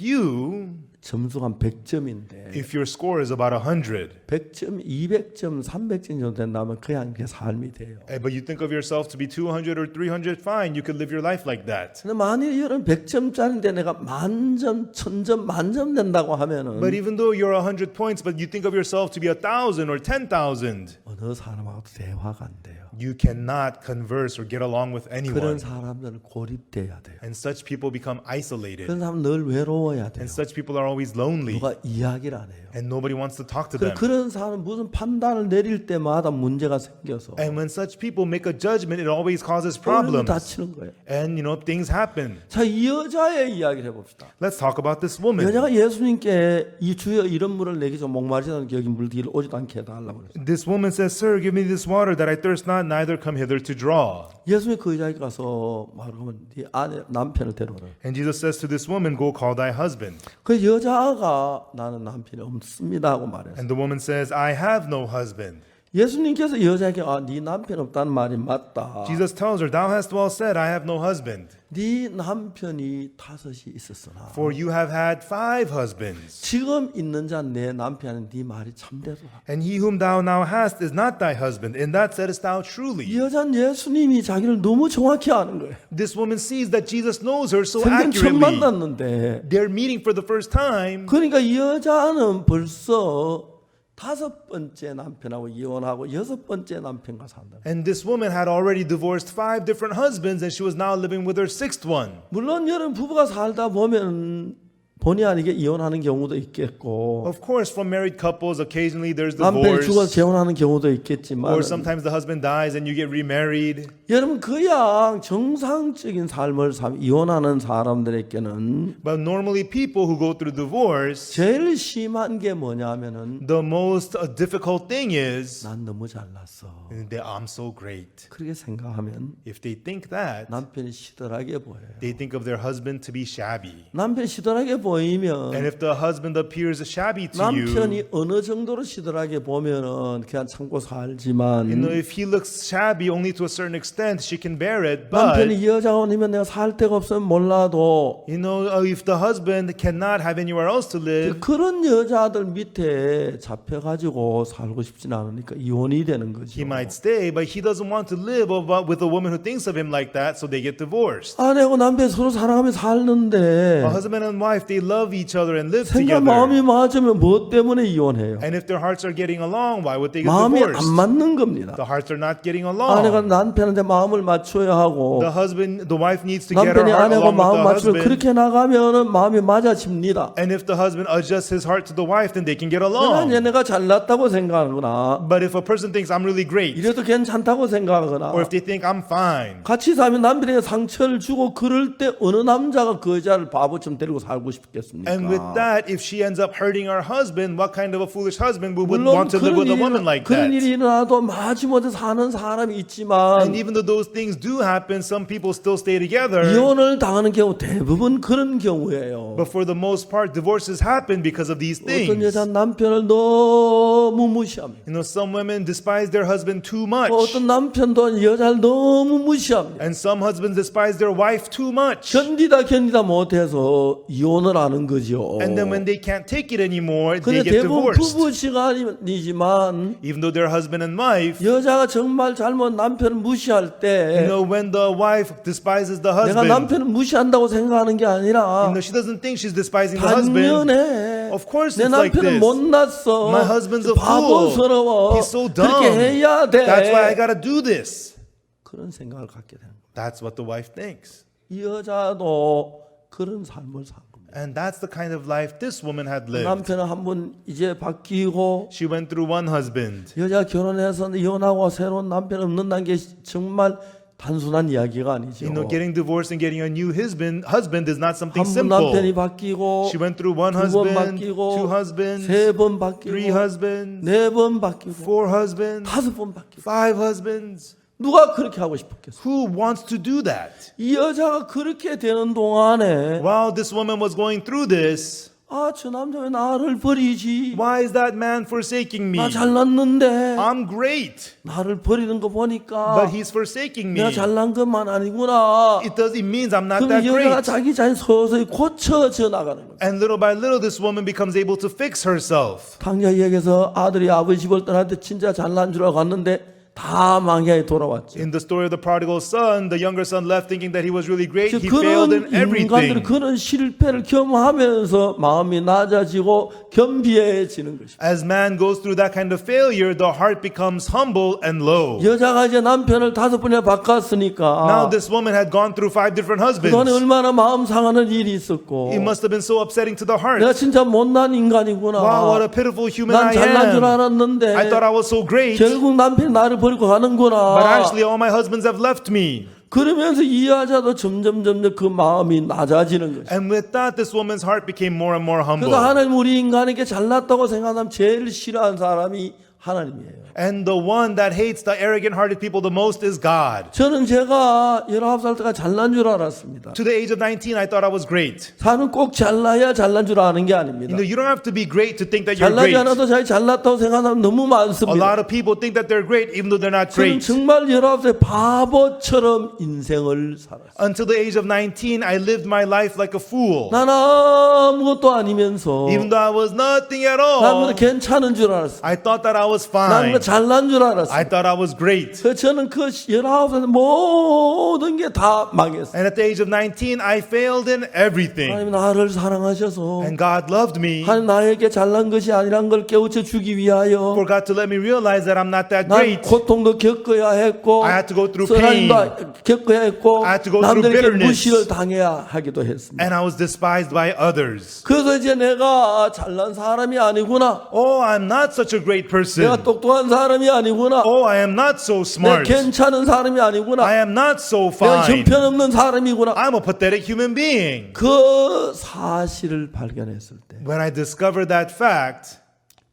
점수가 한 100점인데 your score is about 100, 100점, 200점, 300점 정도 된다면 그냥 그 삶이 돼요. but you think of yourself to be 200 or 300, fine, you could live your life like that. 근데 만일 여러분 100점짜리인데 내가 만점, 1000점, 만점 된다고 하면은 But even though you're 100 points, but you think of yourself to be 1,000 or 10,000, 어느 사람하고도 대화가 안 돼요. you cannot converse or get along with 그런 anyone. 사람들은 고립돼야 돼요. And such people become isolated. 그런 사람은 늘 외로워야 돼요. And such people are always lonely. 누가 이야기를 안 해요. And nobody wants to talk to them. 그런 사람은 무슨 판단을 내릴 때마다 문제가 생겨서 And when such people make a judgment, it always causes problems. problems. 다치는 거예요. And things happen. 자, 이 여자의 이야기를 해봅시다. Let's talk about this woman. 여자가 예수님께 이 주여 이런 물을 내게 좀 목마르지 않게 여기 물기를 오지도 않게 해달라고 그랬어요. This woman says, Sir, give me this water that I thirst not, neither come hither to draw. 예수님이 그 여자에게 가서 말하면 네 아내 남편을 데려오라. And Jesus says to this woman, Go call thy husband. 그 여자가 나는 남편이 없습니다 하고 말했어요. And the woman says, I have no husband. 예수님께서 여자에게 네 남편 없다는 말이 맞다. Jesus tells her, Thou hast well said, I have no husband. 네 남편이 5이 있었으나 For you have had 5 husbands. 지금 있는 자 내 남편은 네 말이 참되도다. And he whom thou now hast is not thy husband. In that saidest thou 이 truly. 여자는 예수님이 자기를 너무 정확히 아는 거예요. This woman sees that Jesus knows her so 생전 처음 accurately. 만났는데 They're meeting for the first time. 그러니까 이 여자는 벌써 5번째 남편하고 이혼하고 6번째 남편과 산다. And this woman had already divorced 5 different husbands, and she was now living with her 6th one. 물론 여러분 부부가 살다 보면 본의 아니게 이혼하는 경우도 있겠고 Of course, from married couples, occasionally there's 남편이 죽어서 divorce, 재혼하는 경우도 있겠지만 or sometimes the husband dies and you get remarried. 여러분 그냥 정상적인 삶을 이혼하는 사람들에게는 But normally, people who go through divorce, 제일 심한 게 뭐냐면은 the most difficult thing is 난 너무 잘났어. that I'm so great. 그렇게 생각하면 If they think that, 남편이 시들하게 보여요. they think of their husband to be shabby. 남편이 시들하게 보이면 And if the husband appears shabby to you, 남편이 어느 정도로 시들하게 보면은 그냥 참고 살지만 if he looks shabby only to a certain extent, she can bear it. But 남편이 이 여자원이면 내가 살 데가 없으면 몰라도 if the husband cannot have anywhere else to live, 그런 여자들 밑에 잡혀가지고 살고 싶진 않으니까 이혼이 되는 거죠. he might stay, but he doesn't want to live with a woman who thinks of him like that, so they get divorced. 아내하고 남편이 서로 사랑하며 살는데 A husband and wife, they love each other and live 생각 together. 마음이 맞으면 뭐 때문에 이혼해요? And if their hearts are getting along, why would they get 마음이 안 divorced? 맞는 겁니다. The hearts are not getting 아내가 along. 남편한테 마음을 맞춰야 하고 The wife needs to get her 남편이 heart 아내하고 along with 마음 the 맞추고 husband. 그렇게 나가면은 마음이 맞아집니다. And if the husband adjusts his heart to the wife, then they can get 그러나 along. 얘네가 잘났다고 생각하거나 But if a person thinks I'm really great, 이래도 괜찮다고 생각하거나 or if they think I'm fine, 같이 살면 남편에게 상처를 주고 그럴 때 어느 남자가 그 여자를 바보처럼 데리고 살고 싶겠습니까? and with that, if she ends up hurting her husband, what kind of a foolish husband would 물론 want to live with a woman like 그런 that? 일이 일어나도 마지못해 사는 사람이 있지만 And even though those things do happen, some people still stay together. 이혼을 당하는 경우 대부분 그런 경우예요. But for the most part, divorces happen because of these 어떤 things. 여자 남편을 너무 무시합니다. Some women despise their husband too much. 어떤 남편도 여자를 너무 무시합니다. And some husbands despise their wife too much. 견디다 못해서 이혼을 하는 거죠. And then when they can't take it anymore, 근데 they get 대부분 divorced. 부부 시간이지만 Even though they're husband and wife, 여자가 정말 잘못 남편을 무시할 때 when the wife despises the 내가 husband, 남편을 무시한다고 생각하는 게 아니라 she doesn't think she's despising the husband. 당연해. Of course 내 it's like 남편은 this. 못났어. My husband's a fool. 바보스러워. He's so dumb. 그렇게 해야 돼. That's why I gotta do this. 그런 생각을 갖게 되는 거예요. That's what the wife thinks. 이 여자도 그런 삶을 산 겁니다. And that's the kind of life this woman had lived. 남편은 한 번 이제 바뀌고 She went through one husband. 여자 결혼해서 이혼하고 새로운 남편 얻는다는 게 정말 단순한 이야기가 아니죠. Getting divorced and getting a new husband is not something 한 번 simple. 남편이 바뀌고 She went through one 두 번 husband, 바뀌고 two husbands, 세 번 바뀌고 three husbands, 네 번 바뀌고 four husbands, 다섯 번 바뀌고 five husbands. 누가 그렇게 하고 싶었겠어? Who wants to do that? 이 여자가 그렇게 되는 동안에 While this woman was going through this, 저 남자 왜 나를 버리지? why is that man forsaking me? 나 잘났는데 I'm great, 나를 버리는 거 보니까 but he's forsaking me. 내가 잘난 것만 아니구나. It means I'm not 그럼 that 이 여자가 great. 자기 자신 서서히 고쳐져 나가는 거예요. And little by little, this woman becomes able to fix herself. 당자 이야기에서 아들이 아버지 집을 떠날 때 진짜 잘난 줄 알고 갔는데 다 망하게 돌아왔죠. In the story of the prodigal son, the younger son left thinking that he was really great. 즉 He failed in 그런 인간들이 everything. 그런 실패를 경험하면서 마음이 낮아지고 겸비해지는 것입니다. As man goes through that kind of failure, the heart becomes humble and low. 여자가 이제 남편을 5번이나 바꿨으니까 Now this woman had gone through 5 different 그동안에 husbands. 얼마나 마음 상하는 일이 있었고 It must have been so upsetting to the heart. 내가 진짜 못난 인간이구나. Wow, what a pitiful human 난 I 잘난 줄 am. 알았는데 I thought I was so great, 결국 남편이 나를 버리고 가는구나. but actually all my husbands have left me. 그러면서 이 여자도 점점 그 마음이 낮아지는 거죠. And with that, this woman's heart became more and more humble. 그래서 하나님 우리 인간에게 잘났다고 생각하면 제일 싫어하는 사람이 하나님이에요. And the one that hates the arrogant-hearted people the most is God. 저는 제가 19살 때가 잘난 줄 알았습니다. To the age of 19, I thought I was great. 사는 꼭 잘나야 잘난 줄 아는 게 아닙니다. You don't have to be great to think that you're 잘나지 great. 않아도 자기 잘났다고 생각하는 사람 너무 A 많습니다. lot of people think that they're great even though they're not 저는 great. 정말 19살 바보처럼 인생을 살았어요. Until the age of 19, I lived my life like a fool. 난 아무것도 아니면서 Even though I was nothing at 난 all, 괜찮은 줄 알았어요. I thought that I was 나는 fine. 잘난 줄 알았어요. I thought I was great. 그래서 저는 그 19살에 모든 게 다 망했어요. And at the age of 19, I failed in everything. 하나님 나를 사랑하셔서 And God loved me 하나님 나에게 잘난 것이 아니란 걸 깨우쳐 주기 위하여 for God to let me realize that I'm not that 난 great. 고통도 겪어야 했고 I had to go through 쓰라림도 겪어야 했고 I had to go through 남들에게 bitterness. 무시를 당해야 하기도 했습니다. And I was despised by others. 그래서 이제 내가 잘난 사람이 아니구나, Oh, I'm not such a great person. 내가 똑똑한 사람이 아니구나, Oh, I am not so 내가 smart. 괜찮은 사람이 아니구나, I am not so 내가 fine. 형편없는 사람이구나. I'm a pathetic human being. 그 사실을 발견했을 때 When I discovered that fact,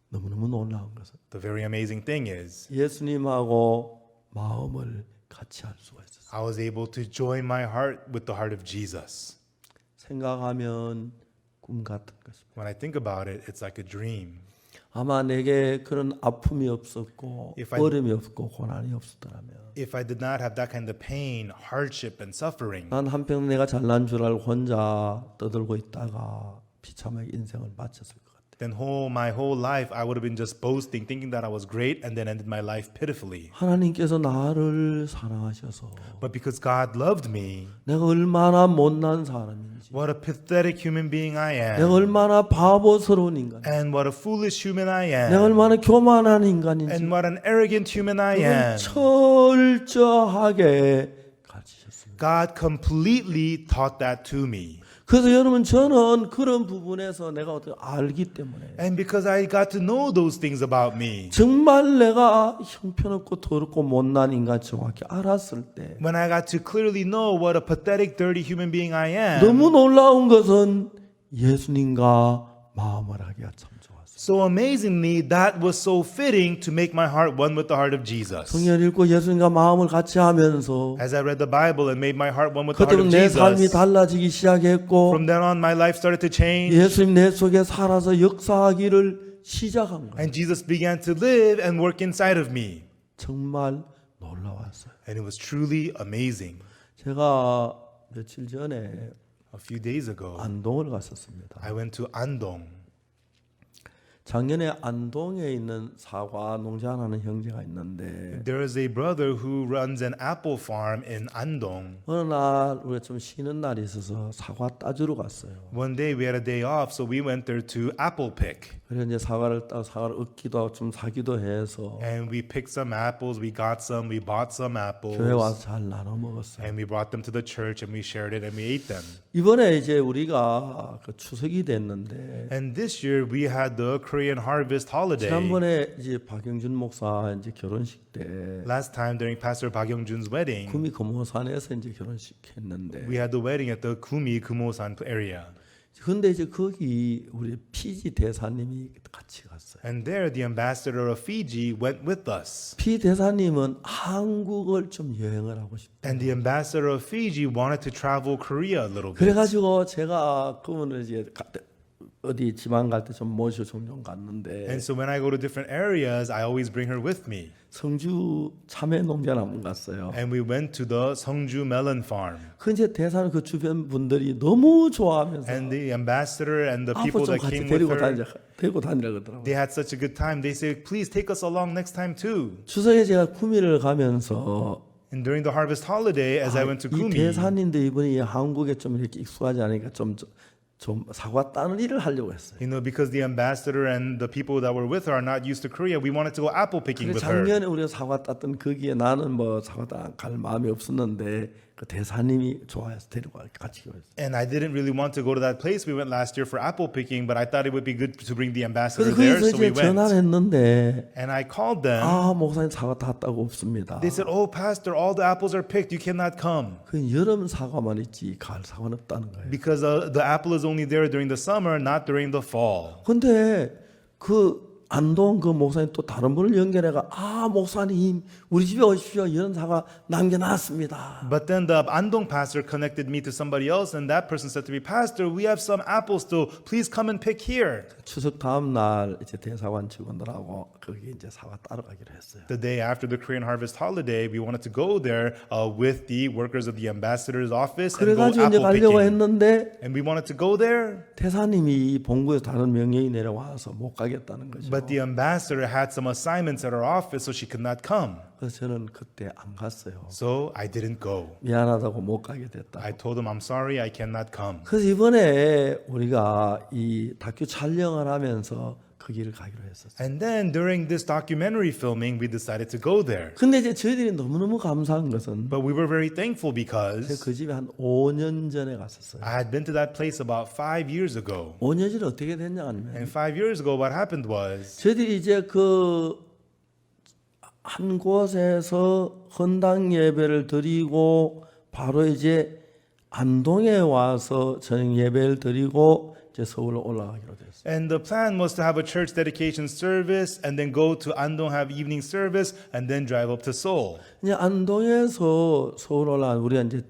너무너무 놀라운 것은 the very amazing thing is, 예수님하고 마음을 같이 할 수가 있었어요. I was able to join my heart with the heart of Jesus. 생각하면 꿈 같은 것입니다. When I think about it, it's like a dream. 아마 내게 그런 아픔이 없었고 If I- 어려움이 없고 고난이 없었더라면 If I did not have that kind of pain, hardship, and suffering, 난 한평 내가 잘난 줄 알고 혼자 떠들고 있다가 비참하게 인생을 마쳤을 것 같아요. then my whole life I would have been just boasting, thinking that I was great, and then ended my life pitifully. 하나님께서 나를 사랑하셔서 But because God loved me, 내가 얼마나 못난 사람인지, what a pathetic human being I 내가 am, 얼마나 바보스러운 인간인지, and what a foolish human I 내가 am, 얼마나 교만한 인간인지 and what an arrogant human I am, 철저하게 가르치셨습니다. God completely taught that to me. 그래서 여러분 저는 그런 부분에서 내가 어떻게 알기 때문에 And because I got to know those things about me, 정말 내가 형편없고 더럽고 못난 인간 정확히 알았을 때 when I got to clearly know what a pathetic, dirty human being I am, 너무 놀라운 것은 예수님과 마음을 하기가 참 좋았어요. so amazingly, that was so fitting to make my heart one with the heart of Jesus. 성경을 읽고 예수님과 마음을 같이 하면서 As I read the Bible and made my heart one with the heart 그때부터 of 내 삶이 Jesus, 달라지기 시작했고 from then on, my life started to change, 예수님 내 속에 살아서 역사하기를 시작한 거예요. and Jesus began to live and work inside of me. 정말 놀라웠어요. And it was truly amazing. 제가 며칠 전에 A few days ago, 안동을 갔었습니다. I went to Andong. 작년에 안동에 있는 사과 농장하는 형제가 있는데 There is a brother who runs an apple farm in Andong. 어느 날 우리가 좀 쉬는 날이 있어서 사과 따주러 갔어요. One day we had a day off, so we went there to apple pick. 그래서 이제 사과를 따 사과를 얻기도 하고 좀 사기도 해서 And we picked some apples, we got some, we bought some apples. 교회 와서 잘 나눠 먹었어요. And we brought them to the church and we shared it and we ate them. 이번에 이제 우리가 그 추석이 됐는데 And this year we had the Korean harvest holiday. 지난번에 이제 박영준 목사 이제 결혼식 때 Last time during Pastor Park Young-jun's wedding, 구미 금호산에서 이제 결혼식 했는데 we had the wedding at the Gumi Kumosan area. 근데 이제 거기 우리 피지 대사님이 같이 갔어요. And there the ambassador of Fiji went with us. 피 대사님은 한국을 좀 여행을 하고 싶다. And the ambassador of Fiji wanted to travel Korea a little bit. 그래가지고 제가 그분을 이제 어디 지방 갈 때 좀 모시고 종종 갔는데 And so when I go to different areas, I always bring her with me. 성주 참외 농장 한번 갔어요. And we went to the Seongju melon farm. 그 이제 대사는 그 주변 분들이 너무 좋아하면서 And the ambassador and the 앞으로 people 좀 that 같이 came with her, 데리고 다니라 그러더라고요. they had such a good time. They said, please take us along next time too. 추석에 제가 구미를 가면서 And during the harvest holiday, as I went to 이 Gumi, 대사님도 이번에 한국에 좀 이렇게 익숙하지 않으니까 좀 사과 따는 일을 하려고 했어요. you know, because the ambassador and the people that were with her are not used to Korea, we wanted to go apple picking 그래서 with her. 작년에 우리가 사과 땄던 거기에 나는 뭐 사과 갈 마음이 없었는데 그 대사님이 좋아해서 데리고 같이 가요. And I didn't really want to go to that place. We went last year for apple picking, but I thought it would be good to bring the ambassador 그래서 there, 거기서 so we 이제 전화를 went. 했는데 And I called them. 목사님 사과 땄다고 없습니다. They said, oh, pastor, all the apples are picked. You cannot come. 그 여름 사과만 있지 가을 사과는 없다는 거예요. Because the apple is only there during the summer, not during the fall. 근데 그 안동 그 목사님 또 다른 분을 연결해가 목사님 우리 집에 오십시오 이런 사과 남겨놨습니다. But then the Andong pastor connected me to somebody else, and that person said to me, Pastor, we have some apples still. Please come and pick here. 추석 다음 날 이제 대사관 직원들하고 거기 이제 사과 따러 가기로 했어요. The day after the Korean harvest holiday, we wanted to go there with the workers of the ambassador's office and go 그래가지고 이제 apple 가려고 picking. 했는데 And we wanted to go there. 대사님이 본부에서 다른 명령이 내려와서 못 가겠다는 거죠. But But the ambassador had some assignments at her office, so she could not come. 그래서 저는 그때 안 갔어요. So I didn't go. 미안하다고 못 가게 됐다. I told him, I'm sorry, I cannot come. 그래서 이번에 우리가 이 다큐 촬영을 하면서 그 길을 가기로 했었어요. And then during this documentary filming, we decided to go there. 근데 이제 저희들이 너무너무 감사한 것은 But we were very thankful because 제가 그 집에 한 5년 전에 갔었어요. I had been to that place about 5 years ago. 5년 전에 어떻게 됐냐 하면 And 5 years ago, what happened was 저희들이 이제 그 한 곳에서 헌당 예배를 드리고 바로 이제 안동에 와서 저녁 예배를 드리고 이제 서울로 올라가기로 됐어요. and the plan was to have a church dedication service and then go to Andong, have evening service, and then drive up to Seoul. 이제 안동에서 서울 올라간 우리가 이제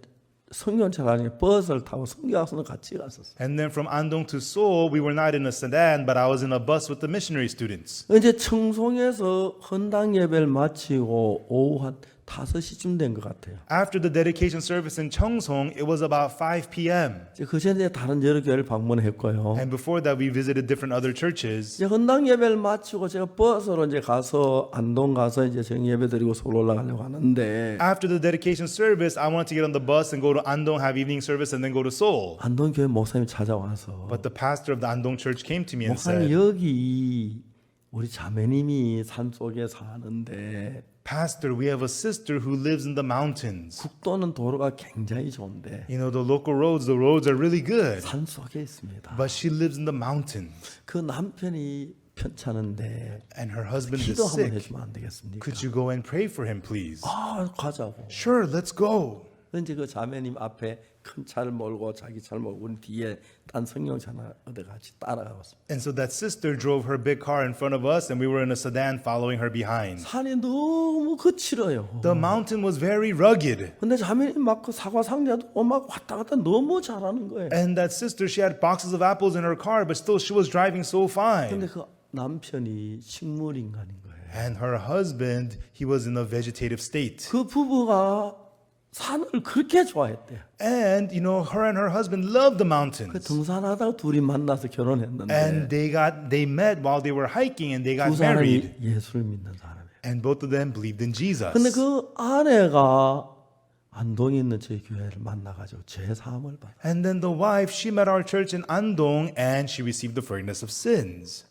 성경차 가니까 버스를 타고 성교학생도 같이 갔었어요. And then from Andong to Seoul, we were not in a sedan, but I was in a bus with the missionary students. 이제 청송에서 헌당 예배를 마치고 오후 한 5시쯤 된 것 같아요. After the dedication service in Cheongsong, it was about 5 p.m. 이제 그 전에 다른 여러 교회를 방문했고요. And before that, we visited different other churches. 이제 헌당 예배를 마치고 제가 버스로 이제 가서 안동 가서 이제 정 예배 드리고 서울 올라가려고 하는데 After the dedication service, I wanted to get on the bus and go to Andong, have evening service, and then go to Seoul. 안동 교회 목사님이 찾아와서 But the pastor of the Andong church came to me and 목사님 said, 여기 우리 자매님이 산 속에 사는데 Pastor, we have a sister who lives in the mountains. 국도는 도로가 굉장히 좋은데 You know, the local roads, the roads are really good. 산 속에 있습니다. But she lives in the mountains. 그 남편이 편찮은데 And her husband is 기도 한번 sick. 해주면 안 되겠습니까? Could you go and pray for him, please? 아 가자고. Sure, let's go. 이제 그 자매님 앞에 큰 차를 몰고 자기 차를 몰고 우리 뒤에 딴 성경차 하나 얻어 같이 따라가고. And so that sister drove her big car in front of us, and we were in a sedan following her behind. 산이 너무 거칠어요. The mountain was very rugged. 근데 자매님 막 그 사과 상자도 막 왔다 갔다 너무 잘하는 거예요. And that sister, she had boxes of apples in her car, but still she was driving so 근데 fine. 그 남편이 식물 인간인 거예요. And her husband, he was in a vegetative state. 그 부부가 산을 그렇게 좋아했대요. And, you know, her and her husband loved the 그 mountains. 등산하다가 둘이 만나서 결혼했는데 And they met while they were hiking and they got 두 married. 사람이 예수를 믿는 사람이에요. And both of them believed in Jesus. 근데 그 아내가 안동에 있는 저희 교회를 만나가지고 죄 사함을 받아. And then the wife, she met our church in Andong and she received the forgiveness of sins.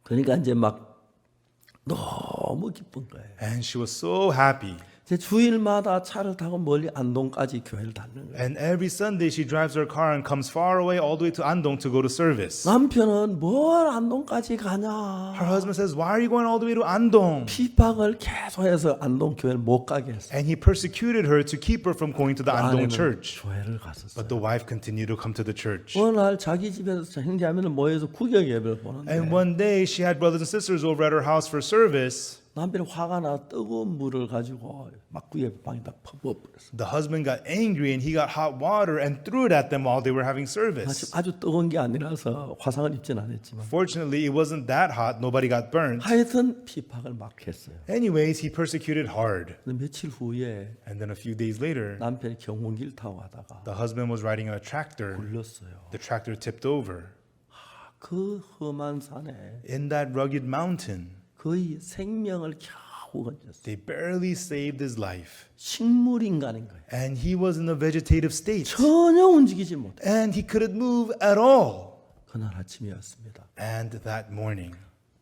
그러니까 이제 막 너무 기쁜 거예요. And she was so happy. 제 주일마다 차를 타고 멀리 안동까지 교회를 다니는 거예요. And every Sunday she drives her car and comes far away all the way to Andong to go to service. 남편은 뭘 안동까지 가냐? Her husband says, why are you going all the way to Andong? 핍박을 계속해서 안동 교회를 못 가게 했어요. And he persecuted her to keep her from going to the Andong church. 교회를 갔었어요. But the wife continued to come to the church. 어느 날 자기 집에서 형제자매들 모여서 구경 예배를 보는데 And one day she had brothers and sisters over at her house for service. 남편이 화가 나 뜨거운 물을 가지고 막구에 방에다 퍼부어버렸어요. The husband got angry and he got hot water and threw it at them while they were having service. 아주 뜨거운 게 아니라서 화상을 입진 않았지만 Fortunately, it wasn't that hot. Nobody got burnt. 하여튼 핍박을 막 했어요. Anyways, he persecuted hard. 근데 며칠 후에 And then a few days later, 남편이 경운길 타고 가다가 the husband was riding in a tractor. 굴렸어요. The tractor tipped over. 그 험한 산에 In that rugged mountain, 거의 생명을 겨우 건졌어요. they barely saved his life. 식물 인간인 거예요. And he was in a vegetative state. 전혀 움직이지 못해. And he couldn't move at all. 그날 아침이었습니다. And that morning,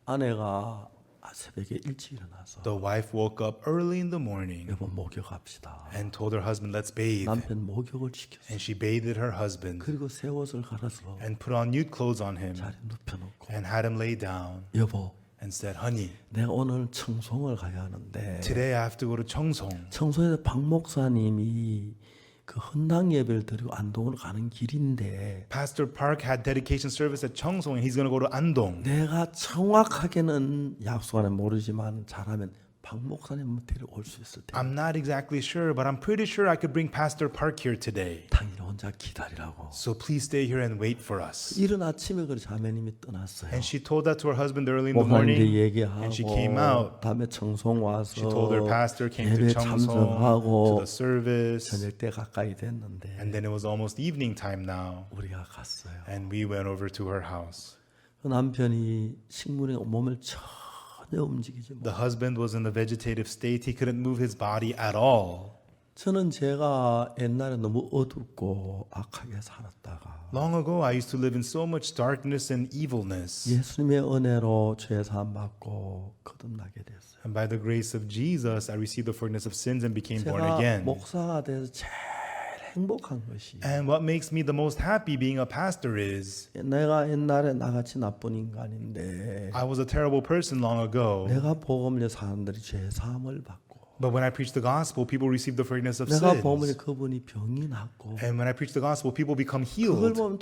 아내가 새벽에 일찍 일어나서 the wife woke up early in the morning 여보 목욕합시다. and told her husband, let's bathe. 남편 목욕을 시켰어요. And she bathed her husband 그리고 새 옷을 갈아서 and put on new clothes on him 자리에 눕혀놓고 and had him lay down 여보 and said, honey, 내가 오늘 청송을 가야 하는데 today I have to go to Cheongsong. 청송에서 박 목사님이 그 헌당 예배를 드리고 안동으로 가는 길인데 Pastor Park had dedication service at Cheongsong and he's going to go to Andong. 내가 정확하게는 약속하는 모르지만 잘하면 박 목사님 데려올 수 있을 때 I'm not exactly sure, but I'm pretty sure I could bring Pastor Park here today. 당신이 혼자 기다리라고. So please stay here and wait for us. 이른 아침에 그 자매님이 떠났어요. And she told that to her husband early in the 목사님한테 morning. 얘기하고 And she came out. 다음에 청송 와서 She told her pastor, came to 예배 Cheongsong, to 참석하고 the service. 저녁 때 가까이 됐는데 And then it was almost evening time now. 우리가 갔어요. And we went over to her house. 그 남편이 식물에 몸을 전혀 움직이지 못. The husband was in the vegetative state. He couldn't move his body at all. 저는 제가 옛날에 너무 어둡고 악하게 살았다가 Long ago, I used to live in so much darkness and evilness. 예수님의 은혜로 죄 사함 받고 거듭나게 됐어요. And by the grace of Jesus, I received the forgiveness of sins and became born 제가 again. 목사가 돼서 제일 행복한 것이 And what makes me the most happy being a pastor is 내가 옛날에 나같이 나쁜 인간인데 I was a terrible person long ago. 내가 복음을 사람들이 죄 사함을 받고 But when I preach the gospel, people receive the forgiveness of 내가 복음을 sins. 그분이 병이 낫고 And when I preach the gospel, people become 그걸 healed. 보면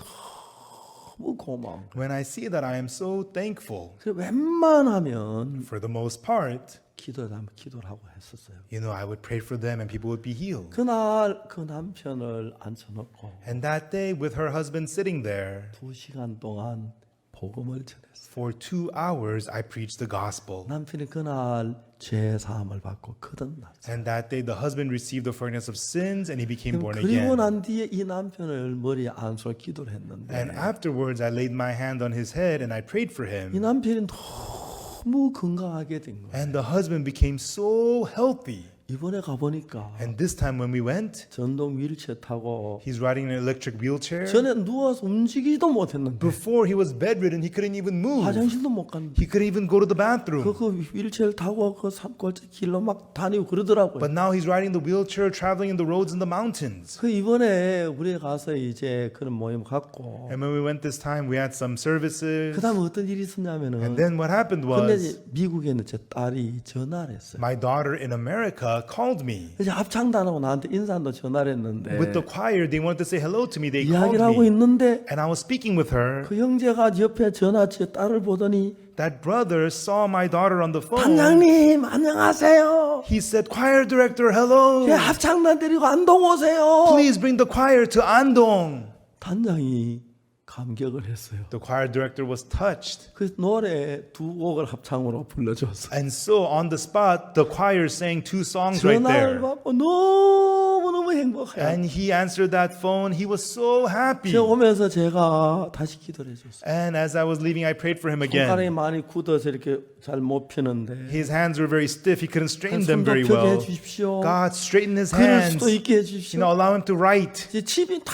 너무 고마워. When I see that, I am so thankful. 그래서 웬만하면 For the most part, 기도를 하고 했었어요. you know, I would pray for them and people would be healed. 그날 그 남편을 앉혀놓고 And that day, with her husband sitting there, 2시간 동안 복음을 전했어요. for 2 hours, I preached the gospel. 남편이 그날 죄 사함을 받고 거듭났어요. And that day, the husband received the forgiveness of sins and he became born 그리고 again. 난 뒤에 이 남편을 머리에 안수로 기도를 했는데 And afterwards, I laid my hand on his head and I prayed for 이 him. 남편이 너무 건강하게 된 거예요. And the husband became so healthy. 이번에 가보니까 And this time when we went, 전동 휠체어 타고 he's riding an electric wheelchair. 전에 누워서 움직이지도 못했는데 Before he was bedridden, he couldn't even move. 화장실도 못 갔는데 He couldn't even go to the bathroom. 그 휠체어를 타고 그 산골짜 길로 막 다니고 그러더라고요. But now he's riding the wheelchair, traveling in the roads in the mountains. 그 이번에 우리 가서 이제 그런 모임 갖고 And when we went this time, we had some services. 그다음에 어떤 일이 있었냐면은 And then what happened 근데 was, 이제 미국에 있는 제 딸이 전화를 했어요. my daughter in America called me. 이제 합창단하고 나한테 인사한다 전화를 했는데 With the choir, they wanted to say hello to me. They called 이야기를 하고 me. 있는데 And I was speaking with her. 그 형제가 옆에 전화 제 딸을 보더니 That brother saw my daughter on the phone. 단장님 안녕하세요. He said, choir director, hello. 제 합창단 데리고 안동 오세요. Please bring the choir to Andong. 단장이 감격을 했어요. The choir director was touched. 그 노래 2곡을 합창으로 불러줬어요. And so on the spot, the choir sang 2 songs right 전화를 there. 받고 너무너무 행복해요. And he answered that phone. He was so happy. 제가 오면서 제가 다시 기도를 해줬어요. And as I was leaving, I prayed for him 손가락이 again. 많이 굳어서 이렇게 잘 못 펴는데 His hands were very stiff. He couldn't straighten them 손도 very 펴게 well. 해주십시오. God, straighten his 그럴 hands. 수도 있게 You 해주십시오. know, allow him to write. 이제 칩이 다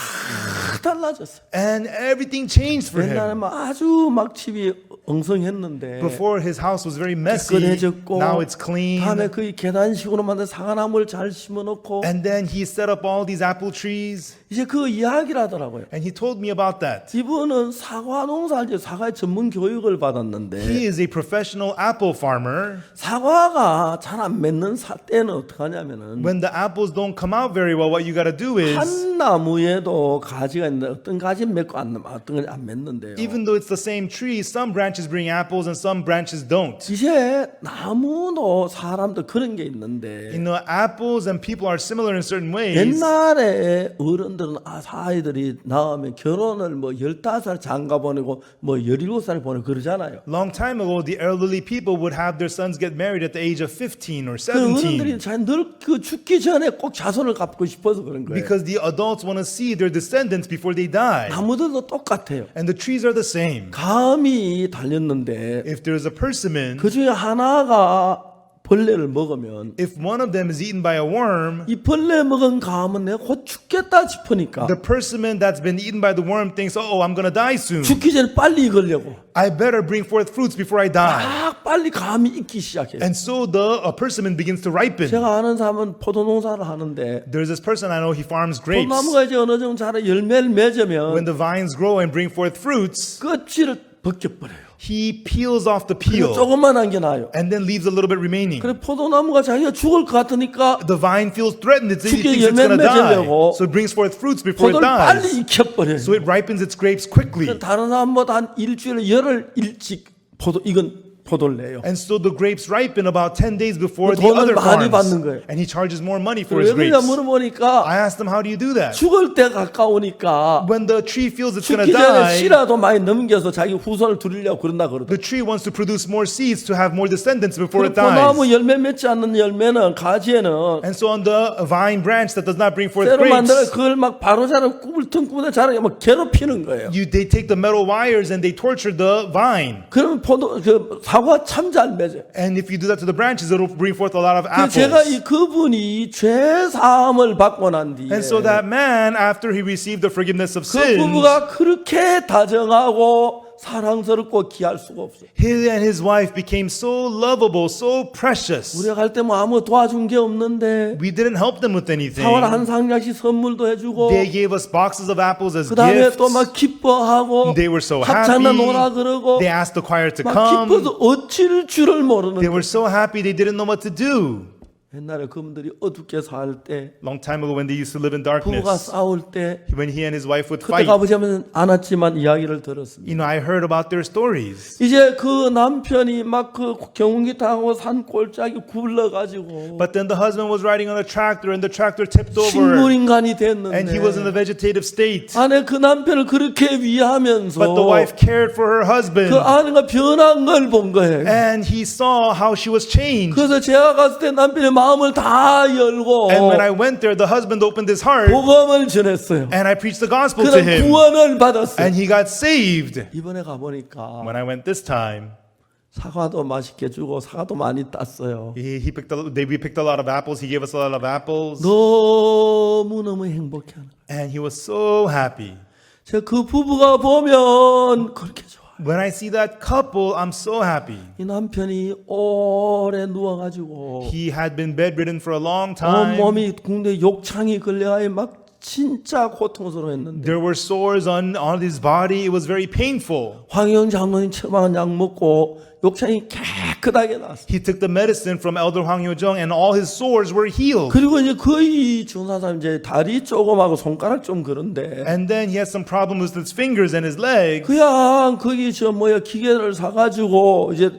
달라졌어요. And everything changed for 옛날에 him. 막 아주 막 칩이 엉성했는데 Before his house was very messy. 깨끗해졌고 Now it's clean. 다음에 그 계단식으로 만든 사과나무를 잘 심어놓고 And then he set up all these apple trees. 이제 그 이야기를 하더라고요. And he told me about that. 이분은 사과 농사를 지어 사과의 전문 교육을 받았는데 He is a professional apple farmer. 사과가 잘 안 맺는 때는 어떻게 하냐면은 When the apples don't come out very well, what you got to do is, 한 나무에도 가지가 있는데 어떤 가지는 맺고 어떤 가지 안 맺는데요. even though it's the same tree, some branches bring apples and some branches don't. 이제 나무도 사람도 그런 게 있는데 You know, apples and people are similar in certain ways. 옛날에 어른들은 아이들이 나오면 결혼을 뭐 15살 장가 보내고 뭐 17살 보내고 그러잖아요. Long time ago, the elderly people would have their sons get married at the age of 15 or 그 어른들이 17 늘 그 죽기 전에 꼭 자손을 갖고 싶어서 그런 거예요. because the adults want to see their descendants before they die. 나무들도 똑같아요. And the trees are the same. 감이 달렸는데 If there's a persimmon, 그 중에 하나가 벌레를 먹으면 if one of them is eaten by a worm, 이 벌레 먹은 감은 내가 곧 죽겠다 싶으니까 the persimmon that's been eaten by the worm thinks, oh, I'm going to die soon. 죽기 전에 빨리 익으려고 I better bring forth fruits before I die. 막 빨리 감이 익기 시작해요. And so the persimmon begins to ripen. 제가 아는 사람은 포도 농사를 하는데 There's this person I know, he farms grapes. 포도나무가 이제 어느 정도 자라 열매를 맺으면 When the vines grow and bring forth fruits, 껍질을 벗겨버려요. he peels off the 그리고 peel 조금만 남겨놔요. and then leaves a little bit remaining. 그래 포도나무가 자기가 죽을 것 같으니까 The vine feels threatened. It 죽게 thinks it's going to 열매 die. 맺으려고 So it brings forth fruits before it 포도를 빨리 dies. 익혀버려요. So it ripens its grapes quickly. 다른 사람보다 한 일주일에 열흘 일찍 포도 이건 포도를 내요. And so the grapes ripen about 10 days before the 돈을 other 많이 farms. 받는 거예요. And he charges more money for 왜 his 그러냐 grapes. 물어보니까 I asked him, how do you do that? 죽을 때 가까우니까 When the tree feels it's going to 죽기 전에 die, 씨라도 많이 넘겨서 자기 후손을 두리려고 그런다 그러더라고요. the tree wants to produce more seeds to have more descendants before it 포도나무 dies. 열매 맺지 않는 열매는 가지에는 And so on the vine branch that does not bring forth 새로 만들어 grapes, 그걸 막 바로 자르고 꾸물퉁꾸물 자르게 막 괴롭히는 거예요. they take the metal wires and they torture the vine. 그러면 그 사과 참 잘 맺어요. And if you do that to the branches, it'll bring forth a lot of 그 제가 apples. 그분이 죄 사함을 받고 난 뒤에 And so that man, after he received the forgiveness of 그 sins, 부부가 그렇게 다정하고 사랑스럽고 귀할 수가 없어요. he and his wife became so lovable, so precious. 우리가 갈 때 뭐 아무 도와준 게 없는데 We didn't help them with anything. 사월 한 상냥씩 선물도 해주고 They gave us boxes of apples as 그 다음에 gifts. 또 막 기뻐하고 They were so 합창단 happy. 오라 그러고 They asked the choir to 막 come. 기뻐서 어찌를 줄을 모르는 They 거예요. were so happy they didn't know what to do. 옛날에 그분들이 어둡게 살 때 Long time ago when they used to live in 부부가 darkness, 싸울 때 when he and his wife would 그때 fight, 가보자면 안 왔지만 이야기를 들었습니다. I heard about their stories. 이제 그 남편이 막 그 경운기 타고 산 꼴짝이 굴러가지고 But then the husband was riding on a tractor and the tractor tipped over 식물인간이 and he was in the 됐는데 vegetative state. 아내 그 남편을 그렇게 위하면서 But the wife cared for her husband 그 아내가 변한 걸 본 거예요. and he saw how she was changed. 그래서 제가 갔을 때 남편의 마음을 다 열고 And when I went there, the husband opened his heart 복음을 전했어요. and I preached the gospel to 그런 him 구원을 받았어요. and he got saved. 이번에 가보니까 When I went this time, 사과도 맛있게 주고 사과도 많이 땄어요. we picked a lot of apples. He gave us a lot of apples 너무너무 행복해하는 거예요. and he was so happy. 제가 그 부부가 보면 그렇게 좋아요. When I see that couple, I'm so happy. 이 남편이 오래 누워가지고 He had been bedridden for a long time. 온몸이 궁대 욕창이 걸려가지고 막 진짜 고통스러워했는데 There were sores on his body. it was very painful. 황영 장로님 처방한 약 먹고 욕창이 깨끗하게 났어요. He took the medicine from Elder Hwang Yo-jung and all his sores were healed. 그리고 이제 거의 중사람 이제 다리 조금하고 손가락 좀 그런데 And then he had some problems with his fingers and his legs. 그냥 거기 기계를 사가지고 이제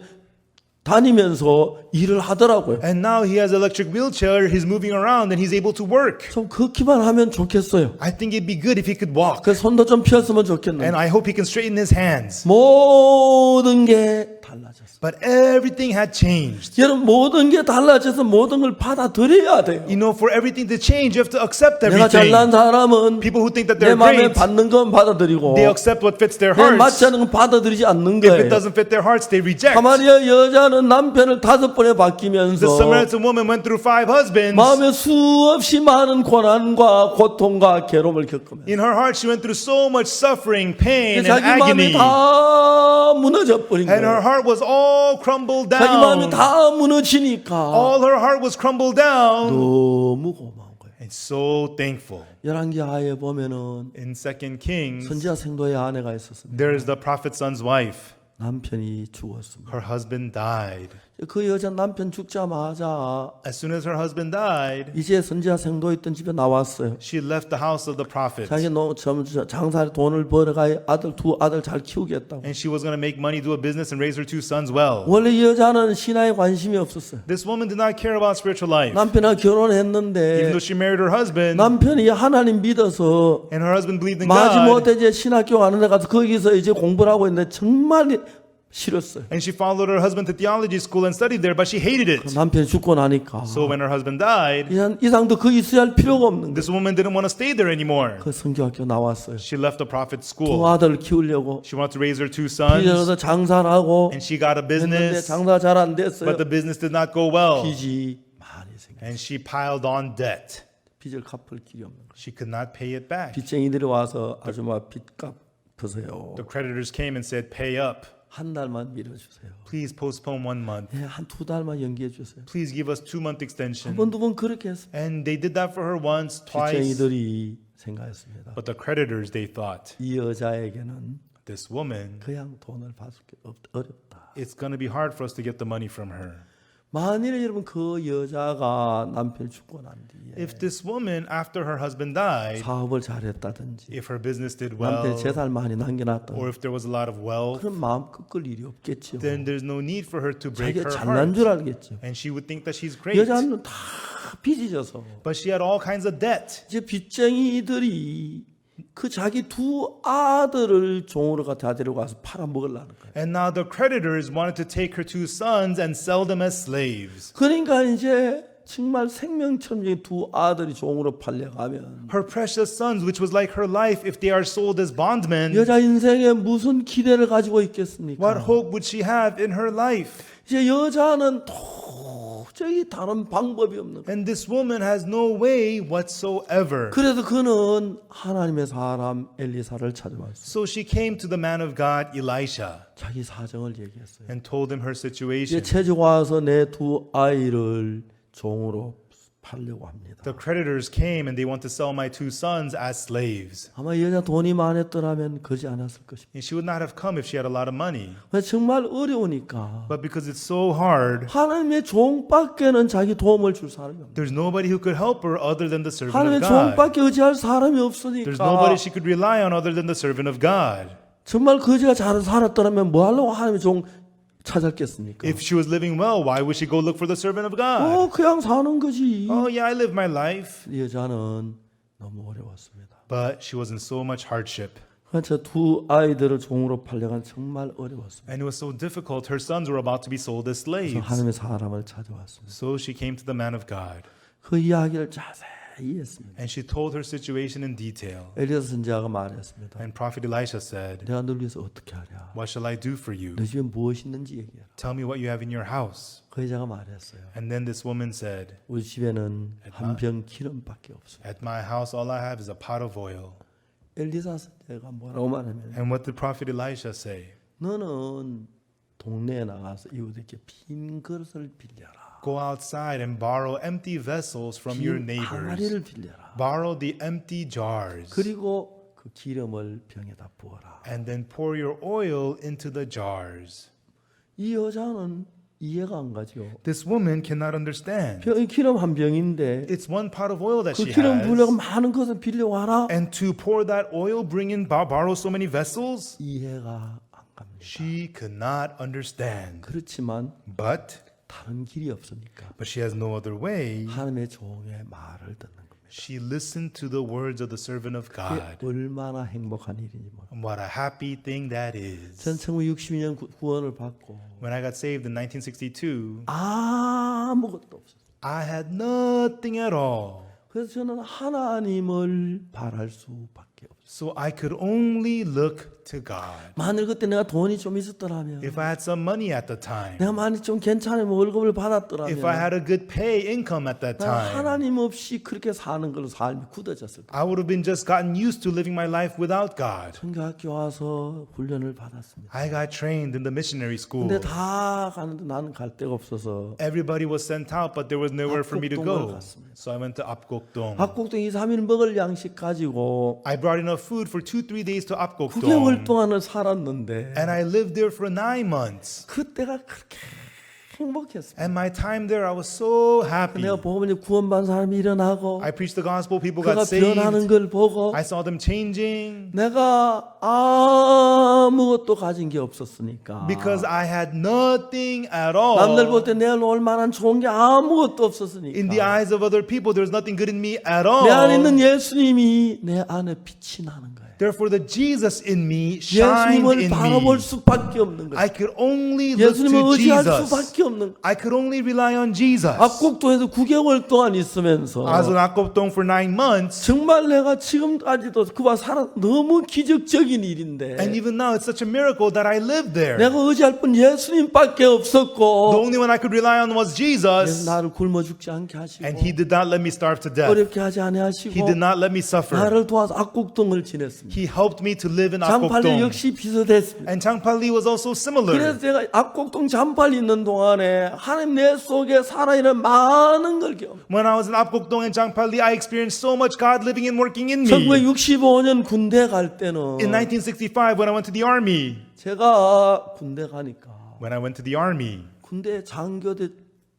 다니면서 일을 하더라고요. And now he has an electric wheelchair. He's moving around and he's able to work. 좀 걷기만 하면 좋겠어요. I think it'd be good if he could walk. 그 손도 좀 폈으면 좋겠네요. And I hope he can straighten his hands. 모든 게 달라졌어요. But everything had changed. 여러분 모든 게 달라져서 모든 걸 받아들여야 돼요. You know, for everything to change, you have to accept 내가 everything. 잘난 사람은 People who think that 내 they're 마음에 great, 받는 건 받아들이고 they accept what fits their 내 hearts. 맞지 않는 건 받아들이지 않는 If it 거예요. doesn't fit their hearts, they reject. 가만히야 여자는 남편을 5번에 The 바뀌면서 Samaritan woman went through 5 husbands. 마음에 수없이 많은 고난과 고통과 괴로움을 겪으면서 In her heart, she went through so much suffering, pain, and 자기 마음이 agony. 다 무너져 버린 And her 거예요. heart was all crumbled 자기 마음이 down. 다 무너지니까 All her heart was crumbled down. 너무 고마운 거예요. And so thankful. 열왕기 하에 보면은 In 2 Kings, 선지자 생도의 아내가 있었습니다. there is the prophet's son's wife. 남편이 죽었습니다. Her husband died. 그 여자 남편 죽자마자 As soon as her husband died, 이제 선지자 생도 있던 집에 나왔어요. she left the house of the prophet. 자기 장사에 돈을 벌어가 두 아들 잘 키우겠다고. And she was going to make money, do a business, and raise her 2 sons well. 원래 이 여자는 신앙에 관심이 없었어요. This woman did not care about spiritual life. 남편하고 Even 결혼했는데 though she married her husband, 남편이 하나님 믿어서 and her husband believed in 마지못해 God, 이제 신학교 가는 데 가서 거기서 이제 공부를 하고 있는데 정말 싫었어요. and she followed her husband to theology school and studied there, but she hated it. 남편이 죽고 나니까 So when her husband died, 이상도 거기 있어야 할 필요가 없는 거예요. this woman didn't want to stay there anymore. 그 선교학교 나왔어요. She left the prophet's 두 school. 아들을 키우려고 She wanted to raise her 2 빚어서 sons, 장사를 하고 and she got a 했는데 business, 장사 잘 안 됐어요. but the business did not go well, 빚이 많이 생겼어요. and she piled on debt. 빚을 갚을 길이 없는 거예요. She could not pay it back. 빚쟁이들이 와서 아줌마 빚 갚으세요. The creditors came and said, "Pay up. 한 달만 미뤄주세요. Please postpone 1 month. 한 2달만 연기해 주세요. Please give us 2-month extension." 한 번, 두 번 그렇게 했어요. And they did that for her once, twice. 빚쟁이들이 생각했습니다. But the creditors, they thought, 이 여자에게는 this woman, 그냥 돈을 받을 게 어렵다. it's going to be hard for us to get the money from her. 만일에 여러분 그 여자가 남편이 죽고 난 뒤에 If this woman, after her husband died, 사업을 잘했다든지 if her business did 남편이 well, 재산을 많이 남겨놨다든지 or if there was a lot of wealth, 그런 마음 꺾을 일이 없겠죠. then there's no need for her to break 자기가 her 잘난 줄 heart. 알겠죠. And she would think that she's great. 여자는 다 빚이 져서 But she had all kinds of debt. 이제 빚쟁이들이 그 자기 두 아들을 종으로 갖다 데리고 와서 팔아먹으려는 거예요. And now the creditors wanted to take her two sons and sell them as slaves. 그러니까 이제 정말 생명처럼 이 두 아들이 종으로 팔려가면 Her precious sons, which was like her life, if they are sold as bondmen, 여자 인생에 무슨 기대를 가지고 what 있겠습니까? hope would she have in her life? 이제 여자는 도저히 다른 방법이 없는 거예요. And this woman has no way whatsoever. 그래서 그는 하나님의 사람 엘리사를 찾아왔어요. So she came to the man of God, Elisha, 자기 사정을 얘기했어요. and told him her 이제 situation. 채주가 와서 내 두 아이를 종으로 팔려고 합니다. The creditors came and they want to sell my two sons as slaves. 아마 이 여자 돈이 많았더라면 그러지 않았을 것입니다. And she would not have come if she had a lot of money. 정말 어려우니까 But because it's so hard, 하나님의 종밖에는 자기 도움을 줄 사람이 없는 there's nobody who could help her other than the servant 하나님의 of God. 종밖에 의지할 사람이 There's 없으니까 nobody she could rely on other than the servant of God. 정말 거지가 잘 살았더라면 뭐 하려고 하나님의 종 찾았겠습니까? If she was living well, why would she go look for the servant of God? 그냥 사는 거지. Oh, yeah, I live my life. 이 여자는 너무 어려웠습니다. But she was in so much hardship. 그래서 두 아이들을 종으로 팔려간 정말 어려웠습니다. And it was so difficult. Her sons were about to be sold as 그래서 slaves. 하나님의 사람을 찾아왔습니다. So she came to the man of God. 그 이야기를 자세히 했습니다. And she told her situation in detail. 엘리사 선지자가 말했습니다. And Prophet Elisha said, 내가 널 위해서 어떻게 하랴? what shall I do for you? 너 집에 무엇이 있는지 얘기해라. Tell me what you have in your house. 그 여자가 말했어요. And then this woman said, 우리 집에는 한 병 기름밖에 없어요. at my house, all I have is a pot of oil. 엘리사 선지자가 뭐라고 말하면 And what did Prophet Elisha say? 너는 동네에 나가서 이웃에게 빈 그릇을 빌려라. Go outside and borrow empty vessels from your 빈 neighbors. 항아리를 빌려라. Borrow the empty jars. 그리고 그 기름을 병에다 부어라. And then pour your oil into the jars. 이 여자는 이해가 안 가죠. This woman cannot understand. 기름 한 병인데 It's one pot of oil that 그 she 기름 부으려고 has. 많은 것을 빌려와라. And to pour that oil, bring in, borrow so many vessels? 이해가 안 갑니다. She could not understand. 그렇지만 But 다른 길이 없으니까 she has no other way. 하나님의 종의 말을 듣는 겁니다. She listened to the words of the servant of 그게 God. 얼마나 행복한 일인지 몰라요. What a happy thing that is. 전 1962년 구원을 받고 When I got saved in 1962, 아무것도 없었어요. I had nothing at all. 그래서 저는 하나님을 바랄 수밖에 없어요. So I could only look to God. 만일 그때 내가 돈이 좀 있었더라면, If I had some money at the time, 내가 만일 좀 괜찮으면 월급을 받았더라면, if I had a good pay income at that 나 time, 하나님 없이 그렇게 사는 걸로 삶이 굳어졌을 거예요. I would have been just gotten used to living my life without God. 선교학교 와서 훈련을 받았습니다. I got trained in the missionary school. 근데 다 가는데 나는 갈 데가 없어서 Everybody was sent out, but there was nowhere for me to 압곡동을 go. 갔습니다. So I went to Apgokdong. 학곡동 2, 3일 먹을 양식 가지고 I brought enough food for 2-3 days to 9개월 Apgokdong. 동안을 살았는데 And I lived there for 9 months. 그때가 그렇게 행복했습니다. And my time there, I was so happy. 내가 보면 이제 구원받은 사람이 일어나고 I preached the gospel, people 그가 got saved. 변하는 걸 보고 I saw them changing 내가 아무것도 가진 게 없었으니까 because I had nothing at all. 남들 볼 때 내가 놀 만한 좋은 게 아무것도 In the 없었으니까 eyes of other people, there's nothing good in me at 내 안에 있는 all. 예수님이 내 안에 빛이 나는 거예요. Therefore, the Jesus in me shined 예수님을 in 바라볼 me. 수밖에 없는 거예요. I could only look 예수님을 to 의지할 Jesus. 수밖에 없는 거예요. I could only rely on Jesus. 압곡동에서 9개월 동안 있으면서 I was in Akopdong for 9 months. 정말 내가 지금까지도 그와 살아 너무 기적적인 일인데 And even now, it's such a miracle that I lived there. 내가 의지할 분 예수님밖에 The 없었고 only one I could rely on was Jesus. 나를 굶어 죽지 않게 하시고 And He did not let me starve to death. 어렵게 하지 않게 하시고 He did not let me suffer. 나를 도와서 압곡동을 지냈습니다. He helped me to live in 장팔리 Akopdong. 역시 비슷했습니다. And Changpali was also 그래서 similar. 제가 압곡동 잠팔리 있는 동안에 하나님 내 속에 살아있는 많은 걸 경험. When I was in Apgokdong and Changpali, I experienced so much God living and working in me. 1965년 군대 갈 때는 In 1965, when I went to the army, 제가 군대 가니까 when I went to the army, 군대 장교대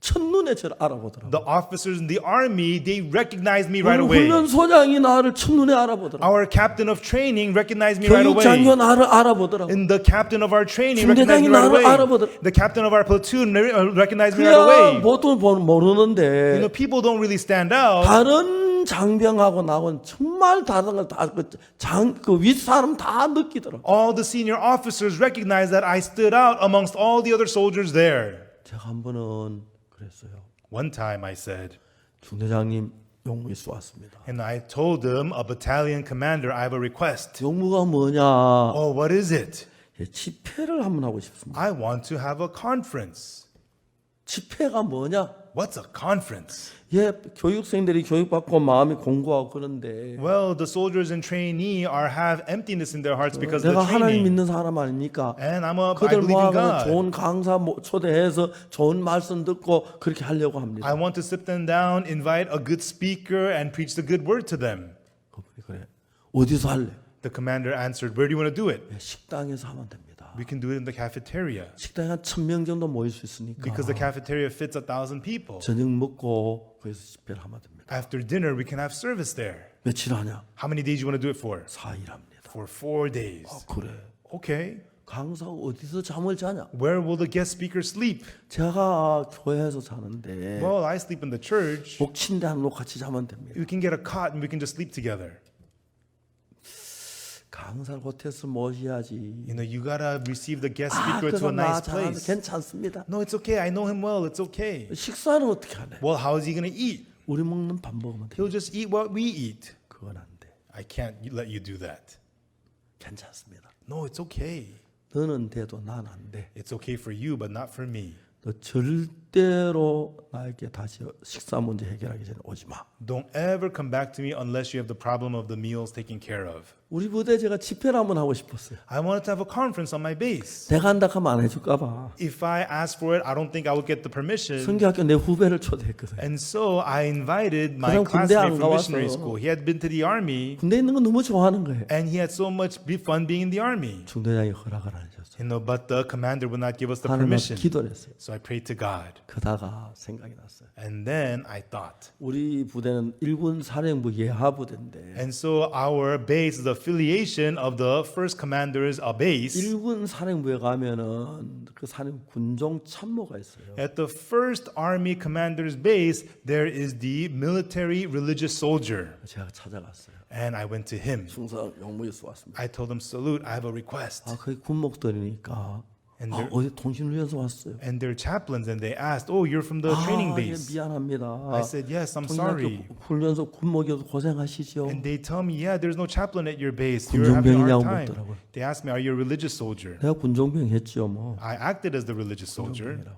첫눈에 저를 알아보더라고요. The officers in the army, they recognized me right 오늘 away. 훈련소장이 나를 첫눈에 알아보더라고요. Our captain of training recognized me right 교육장교 away. 나를 알아보더라고요. And the captain of our training recognized 중대장이 me right 나를 away. 알아보더라고요. The captain of our platoon recognized me right 그냥 away. 보통 You 모르는데 know, people don't really stand out. 다른 장병하고 나하고는 정말 다른 걸다그 윗사람 다 느끼더라고요. All the senior officers recognized that I stood out amongst all the other soldiers there. 제가 한 번은 그랬어요. One time I said, 중대장님 용무에 쏘았습니다. and I told them, a battalion commander, I have a request. 용무가 뭐냐? Oh, what is it? 예, 집회를 한번 하고 싶습니다. I want to have a conference. 집회가 뭐냐? What's a conference? 예, 교육생들이 교육받고 마음이 공고하고 그런데 Well, the soldiers and trainee have emptiness in their hearts because of 내가 the 하나님 training. 믿는 사람 아닙니까? And I 그들 believe in 모아서 God. 좋은 강사 초대해서 좋은 말씀 듣고 그렇게 하려고 합니다. I want to sit them down, invite a good speaker, and preach the good word to them. 그분이 그래. 어디서 할래? The commander answered, where do you want to do it? 예, 식당에서 하면 됩니다. We can do it in the cafeteria. 식당에 한 1,000명 정도 모일 수 있으니까 Because the cafeteria fits 1,000 people. 저녁 먹고 거기서 집회를 하면 됩니다. After dinner, we can have service there. 며칠 하냐? How many days do you want to do it for? 4일 합니다. For 4 days. 그래. Okay. 강사가 어디서 잠을 자냐? Where will the guest speaker sleep? 제가 교회에서 자는데 Well, I sleep in the church. 목침대 한 놓고 같이 자면 됩니다. We can get a cot and we can just sleep together. 강사를 호텔에서 모셔야지. You know, you gotta receive the guest 아, speaker 그 to a 사람 나 nice 잘하는데 place. 괜찮습니다. No, it's okay. I know him well. It's okay. 식사는 어떻게 하네? Well, how is he gonna eat? 우리 먹는 밥 먹으면 돼. He'll just eat what we eat. 그건 안 돼. I can't let you do that. 괜찮습니다. No, it's okay. 너는 돼도 난 안 돼. It's okay for you, but not for me. 너 절대로 나에게 다시 식사 문제 해결하기 전에 오지 마. Don't ever come back to me unless you have the problem of the meals taken care of. 우리 부대에 제가 집회를 한번 하고 싶었어요. I wanted to have a conference on my base. 내가 한다 하면 안 해줄까 봐. If I asked for it, I don't think I would get the permission. 성교학교 내 후배를 초대했거든. And so I invited my 그냥 군대 안 classmate from 가봤어. missionary school. He had been to the army, 군대에 있는 거 너무 좋아하는 거예요. and he had so much fun being in the army. 중대장이 허락을 안 해줬어. You know, but the commander would not give us the 하나님한테 permission. 기도를 했어요. So I prayed to God. 그다가 생각이 났어요. And then I thought. 우리 부대는 일군 사령부 예하 부대인데 And so our base is affiliation of the first commander's base. 일군 사령부에 가면은 그 사령 군종 참모가 있어요. At the first army commander's base, there is the military religious soldier. 제가 찾아갔어요. And I went to him. 충성 용무에서 왔습니다. I told him, salute, I have a request. 아, 거기 군목들이니까 And 아, 어디 통신훈련소 왔어요. And they're chaplains, and they asked, oh, you're from the training 예, base. 미안합니다. I said, yes, I'm 통신학교 sorry. 훈련소 군목이어도 고생하시죠. And they tell me, yeah, there's no chaplain at your base. You're having a 군종병이냐고 hard time. 묻더라고요. They asked me, are you a religious soldier? 내가 군종병 했죠, 뭐. I acted as the religious soldier. 군종병이라고.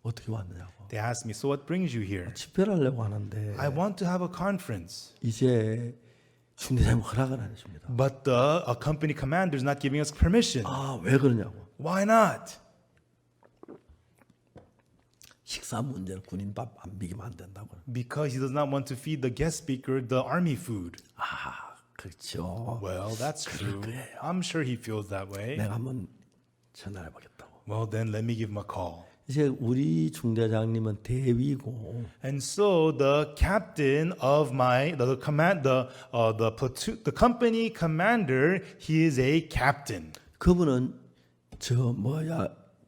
어떻게 왔느냐고. They asked me, so what brings you here? 집회를 하려고 하는데 I want to have a conference. 이제 중대장님 허락을 안 해줍니다. But the company commander is not giving us permission. 아, 왜 그러냐고. Why not? 식사 문제는 군인 밥 안 비기면 안 된다고. Because he does not want to feed the guest speaker the army food. 아, 그렇죠. Well, that's true. I'm sure he feels that way. 내가 한번 전화해 보겠다고. Well, then let me give him a call. 이제 우리 중대장님은 대위고 And so the captain of the platoon, the company commander, he is a captain. 그분은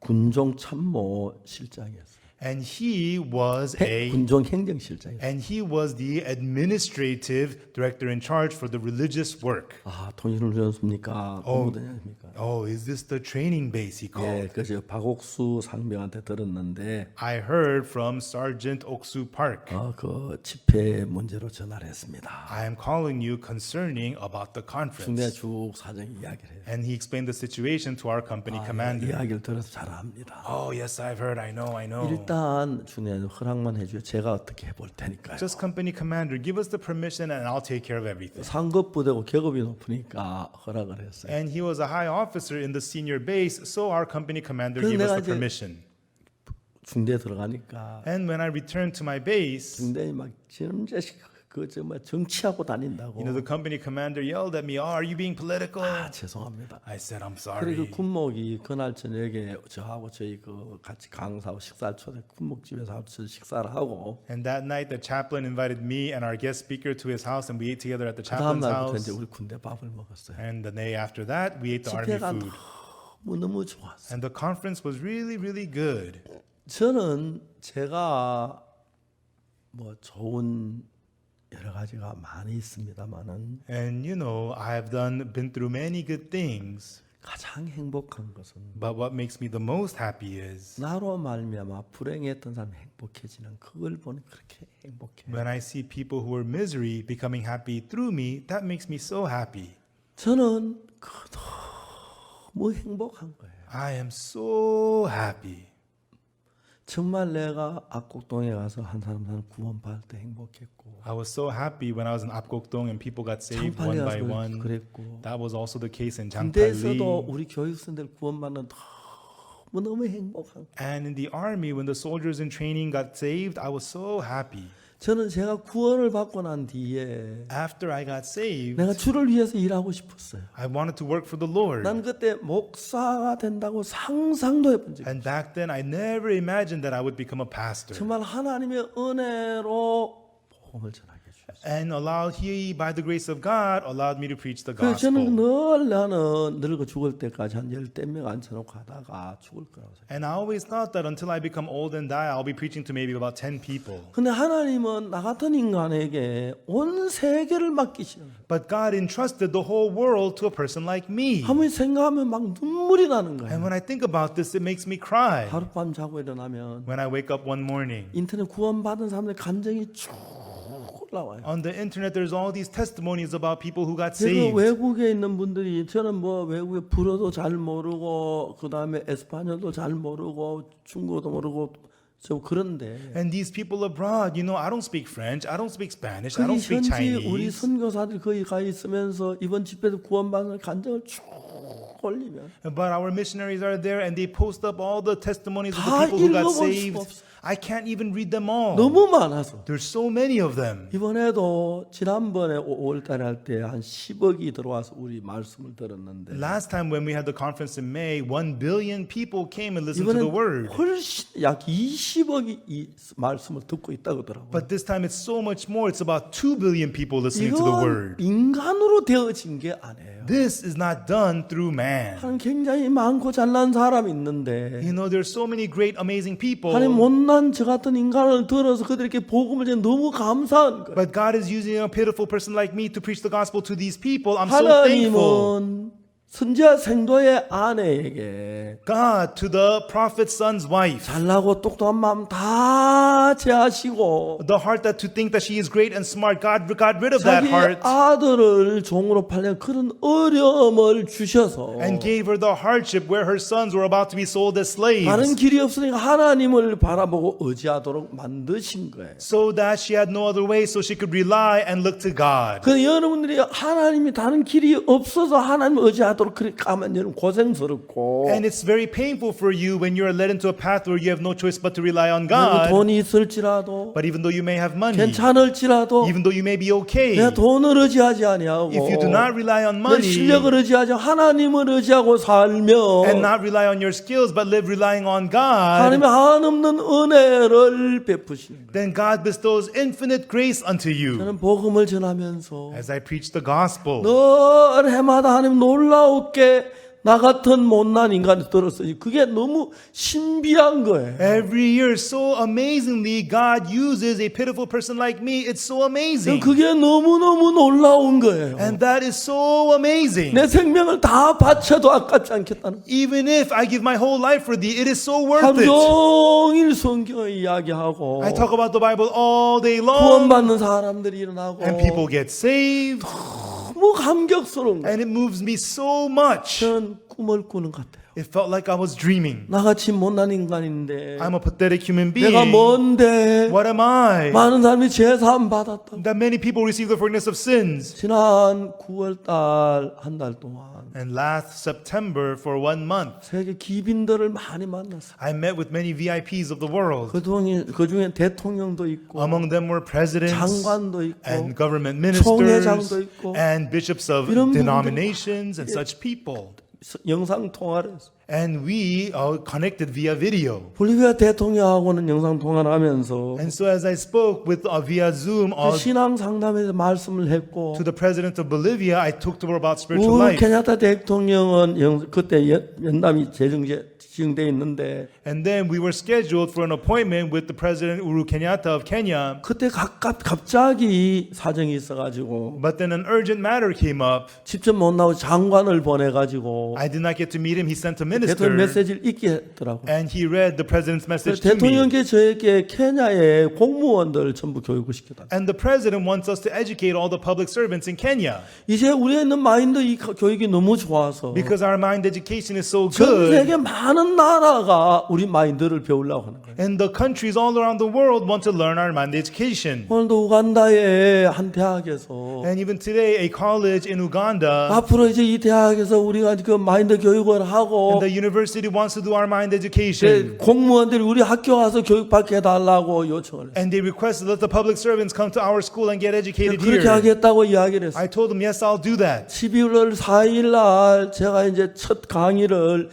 군종 참모 실장이었어요. And he was 군종 행정실장이었어요. and he was the administrative director in charge for the religious work. 아, 통신훈련소입니까? 공무대장입니까? Oh, is this the training base he 예, called? 그저 박옥수 상병한테 들었는데 I heard from Sergeant Oksu Park. 그 집회 문제로 전화를 했습니다. I am calling you concerning about the 중대 conference. 주 사장 이야기를 해요. And he explained the situation to our company commander. 이야기를 들어서 잘 압니다. Oh, yes, I've heard. I know. 일단 중대 허락만 해줘요. 제가 어떻게 해볼 테니까요. Just company commander, give us the permission and I'll take care of everything. 상급부대고 계급이 높으니까 허락을 했어요. And he was a high officer in the senior base, so our company commander 그래서 gave us 내가 the 이제 permission. 중대 들어가니까 And when I returned to my base, 중대이 막 지름제식 그 정말 정치하고 다닌다고. You know, the company commander yelled at me, "Oh, are you being political?" 아, 죄송합니다. I said, "I'm 그리고 sorry." 그 군목이 그날 저녁에 저하고 저희 그 같이 강사하고 식사를 초대 군목집에서 같이 식사를 하고 And that night, the chaplain invited me and our guest speaker to his house, and we ate together at the 그 다음 chaplain's 날부터 house. 이제 우리 군대 밥을 먹었어요. And the day after that, we ate the army 집회가 food. 너무 좋았어요. And the conference was really, really good. 저는 제가 뭐 좋은 여러 가지가 많이 있습니다만은 And you know, I've been through many good things. 가장 행복한 것은 But what makes me the most happy is 나로 말미암아 불행했던 사람이 행복해지는 그걸 보니 그렇게 행복해. when I see people who are misery becoming happy through me. That makes me so happy. 저는 그 너무 행복한 거예요. I am so happy. 정말 내가 압곡동에 가서 한 사람 구원받을 때 행복했고 I was so happy when I was in Apgokdong and people got saved one 창팔리에 by 가서 one. 그랬고 That was also the case in 군대에서도 Champali. 우리 교육생들 구원받는 너무 행복한 거예요. And in the army, when the soldiers in training got saved, I was so happy. 저는 제가 구원을 받고 난 뒤에 After I got saved, 내가 주를 위해서 일하고 싶었어요. I wanted to work for the Lord. 난 그때 목사가 된다고 상상도 해본 적이 없어요. And back then, I never imagined that I would become a pastor. 정말 하나님의 은혜로 복음을 전하게 해주셨어요. And He, by the grace of God, allowed me to preach the 그래서 저는 gospel. 나는 늙어 죽을 때까지 한 10명 앉혀놓고 하다가 죽을 거라고 생각해요. And I always thought that until I become old and die, I'll be preaching to maybe about 10 people. 근데 하나님은 나 같은 인간에게 온 세계를 맡기시는 거예요. But God entrusted the whole world to a person like me. 아무리 생각하면 막 눈물이 나는 And 거예요. when I think about this, it makes me cry. 하룻밤 자고 일어나면 When I wake up one morning, 인터넷 구원받은 사람들 감정이 쭉 올라와요. on the internet, there's all these testimonies about people who got 제가 saved. 외국에 있는 분들이 저는 뭐 외국에 불어도 잘 모르고 그 다음에 에스파뇰도 잘 모르고 중국어도 모르고 좀 그런데 And these people abroad, you know, I don't speak French, I don't speak Spanish, I 거기 don't speak 현지 우리 Chinese. 선교사들 거기 가 있으면서 이번 집회도 구원받는 간증을 쭉 올리면 But our missionaries are there and they post up all the testimonies of 다 the people who got 읽어볼 수가 saved. 없어. I can't even read them all. 너무 많아서 There's so many of them. 이번에도 지난번에 5월달에 할 때 한 10억이 들어와서 우리 말씀을 들었는데 Last time when we had the conference in May, 1 billion people came and listened to 이번엔 the word. 훨씬 약 20억이 이 말씀을 듣고 있다고 하더라고요. But this time it's so much more. It's about 2 billion people listening to the 이건 word. 인간으로 되어진 게 아니에요. This is not done through man. 하나님 굉장히 많고 잘난 사람이 있는데 You know, there's so many great, amazing people. 하나님 못난 저 같은 인간을 들어서 그들에게 복음을 전해 너무 감사한 거예요. But God is using a pitiful person like me to preach the gospel to these people. I'm so thankful. 하나님은 선지자 생도의 아내에게 God to the prophet's son's wife. 잘나고 똑똑한 마음 다 제하시고 The heart that to think that she is great and smart, God got rid of that 자기 heart 아들을 종으로 팔려 그런 어려움을 주셔서 and gave her the hardship where her sons were about to be sold as 다른 slaves. 길이 없으니까 하나님을 바라보고 의지하도록 만드신 거예요. So that she had no other way, so she could rely and look to God. 그 여러분들이 하나님이 다른 길이 없어서 하나님을 의지하도록 그렇게 가면 여러분 고생스럽고 And it's very painful for you when you're led into a path where you have no choice but to rely on 내가 God. 돈이 있을지라도 But even though you may have money, 괜찮을지라도 even though you may be okay, 내가 돈을 의지하지 아니하고 if you do not rely on 내 money 실력을 의지하지 하나님을 의지하고 살며 and not rely on your skills but live relying on God, 하나님의 한없는 은혜를 베푸시는 거예요. then God bestows infinite grace unto you. 저는 복음을 전하면서 As I preach the gospel, 늘 해마다 하나님 놀라웠게 나 같은 못난 인간이 들었어요. 그게 너무 신비한 거예요. every year, so amazingly, God uses a pitiful person like me. It's so amazing. 그게 너무너무 놀라운 거예요. And that is so amazing. 내 생명을 다 바쳐도 아깝지 않겠다는. Even if I give my whole life for thee, it is so worth 하루 it. 종일 성경을 이야기하고 I talk about the Bible all day long, 구원받는 사람들이 일어나고 and people get saved, 너무 감격스러운 거예요. and it moves me so much. 저는 꿈을 꾸는 것 같아요. It felt like I was dreaming. 나같이 못난 인간인데 I'm a pathetic human being. 내가 뭔데 What am I? 많은 사람이 죄사함 받았다. That many people receive the forgiveness of sins. 지난 9월 달 한 달 동안 And last September, for 1 month, 세계 기빈들을 많이 만났어. I met with many VIPs of the world. 그 중에 대통령도 있고 Among them were presidents 장관도 있고 and government 총회장도 ministers 있고 and bishops of 이런 분들- denominations and such people. 영상 통화를 했어. And we connected via video. 볼리비아 대통령하고는 영상 통화를 하면서 And so as I spoke with via Zoom 그 신앙 상담에서 말씀을 했고 to the president of Bolivia, I talked to her about spiritual 우후 life. 케냐타 대통령은 그때 연남이 지정돼 있는데 And then we were scheduled for an appointment with the president Uhuru Kenyatta of Kenya. 그때 갑자기 사정이 있어가지고 But then an urgent matter came up. 직접 못 나오고 장관을 보내가지고 I did not get to meet him. He sent a minister. 대통령 메시지를 읽게 했더라고. And he read the president's message to me. 대통령께 저에게 케냐의 공무원들 전부 교육을 시켜달라. And the president wants us to educate all the public servants in Kenya. 이제 우리가 있는 마인드 이 교육이 너무 좋아서 Because our mind education is so 전 good. 세계 많은 나라가 우리 마인드를 배우려고 하는 거예요. And the countries all around the world want to learn our mind education. 오늘도 우간다의 한 대학에서 And even today, a college in Uganda, 앞으로 이제 이 대학에서 우리가 그 마인드 교육을 하고 and the university wants to do our mind 이제 education. 공무원들이 우리 학교 와서 교육받게 해달라고 요청을 했어요. And they requested let the public servants come to our school and get educated 그렇게 here. 하겠다고 이야기를 했어요. I told them, yes, I'll do that. 12월 4일 날 제가 이제 첫 강의를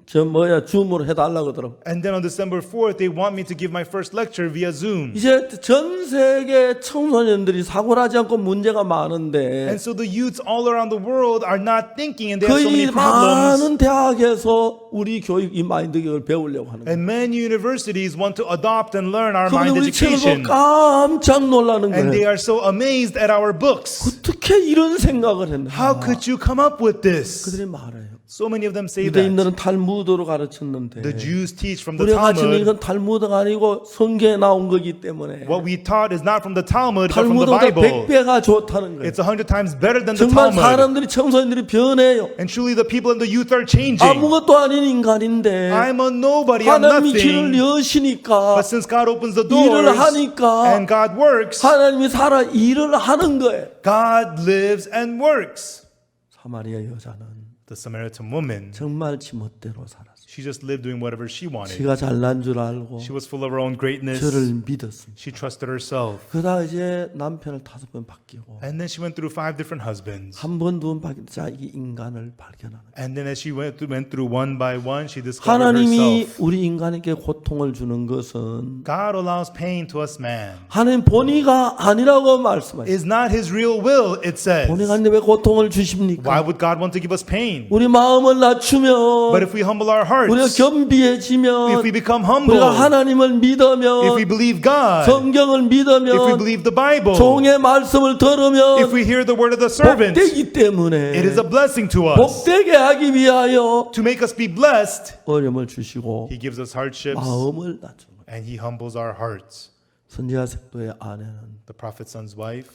줌으로 해달라고 하더라고요. And then on December 4th, they want me to give my first lecture via Zoom. 이제 전 세계 청소년들이 사고나지 않고 문제가 많은데 And so the youths all around the world are not thinking and they have so 거의 many problems. 많은 대학에서 우리 교육 이 마인드 교육을 배우려고 하는 거예요. And many universities want to adopt and learn our 그분이 mind 우리 책을 education. 보고 깜짝 놀라는 And they 거예요. are so amazed at our books. 어떻게 이런 생각을 했나? How could you come up with this? 그들이 말해요. So many of them say that. 유대인들은 탈무드로 가르쳤는데 The Jews teach from the 우리가 가르치는 Talmud. 이건 탈무드가 아니고 성경에 나온 거기 때문에 What we taught is not from the Talmud, but from the 탈무드보다 Bible. 100배가 좋다는 거예요. It's 100 times better than the 정말 Talmud. 사람들이 청소년들이 변해요. And truly the people and the youth are changing. 아무것도 아닌 인간인데 I'm a nobody, I'm 하나님이 길을 nothing. 여시니까 But since God opens the 일을 doors 하니까 and God works, 하나님이 살아 일을 하는 거예요. God lives and works. 사마리아 여자는 The Samaritan woman, 정말 지멋대로 살았어요. she just lived doing whatever she wanted. 지가 잘난 줄 알고 She was full of her own greatness. 저를 믿었습니다. She trusted herself. 그러다 이제 남편을 5번 바뀌고 And then she went through 5 different husbands. 한 번, 두 번 바뀌고 자기 인간을 발견하는 거예요. And then as she went through one by one, she discovered 하나님이 herself. 우리 인간에게 고통을 주는 것은 God allows pain to us man. 하나님 본의가 아니라고 말씀하셨어요. Is not his real will, it says. 본의가 아닌데 왜 고통을 Why 주십니까? would God want to give us pain? 우리 마음을 낮추면 But if we humble our 우리가 hearts, 겸비해지면 if we become humble, 우리가 하나님을 if we 믿으면 believe God, 성경을 if we 믿으면 believe the Bible, 종의 말씀을 if 들으면 we hear the word of the servant, 복되기 때문에 it is a blessing to us. 복되게 하기 위하여 To make us be blessed, 어려움을 주시고 he gives us hardships 마음을 낮추는 거예요. and he humbles our hearts. 선지자 색도의 아내는 The prophet's son's wife,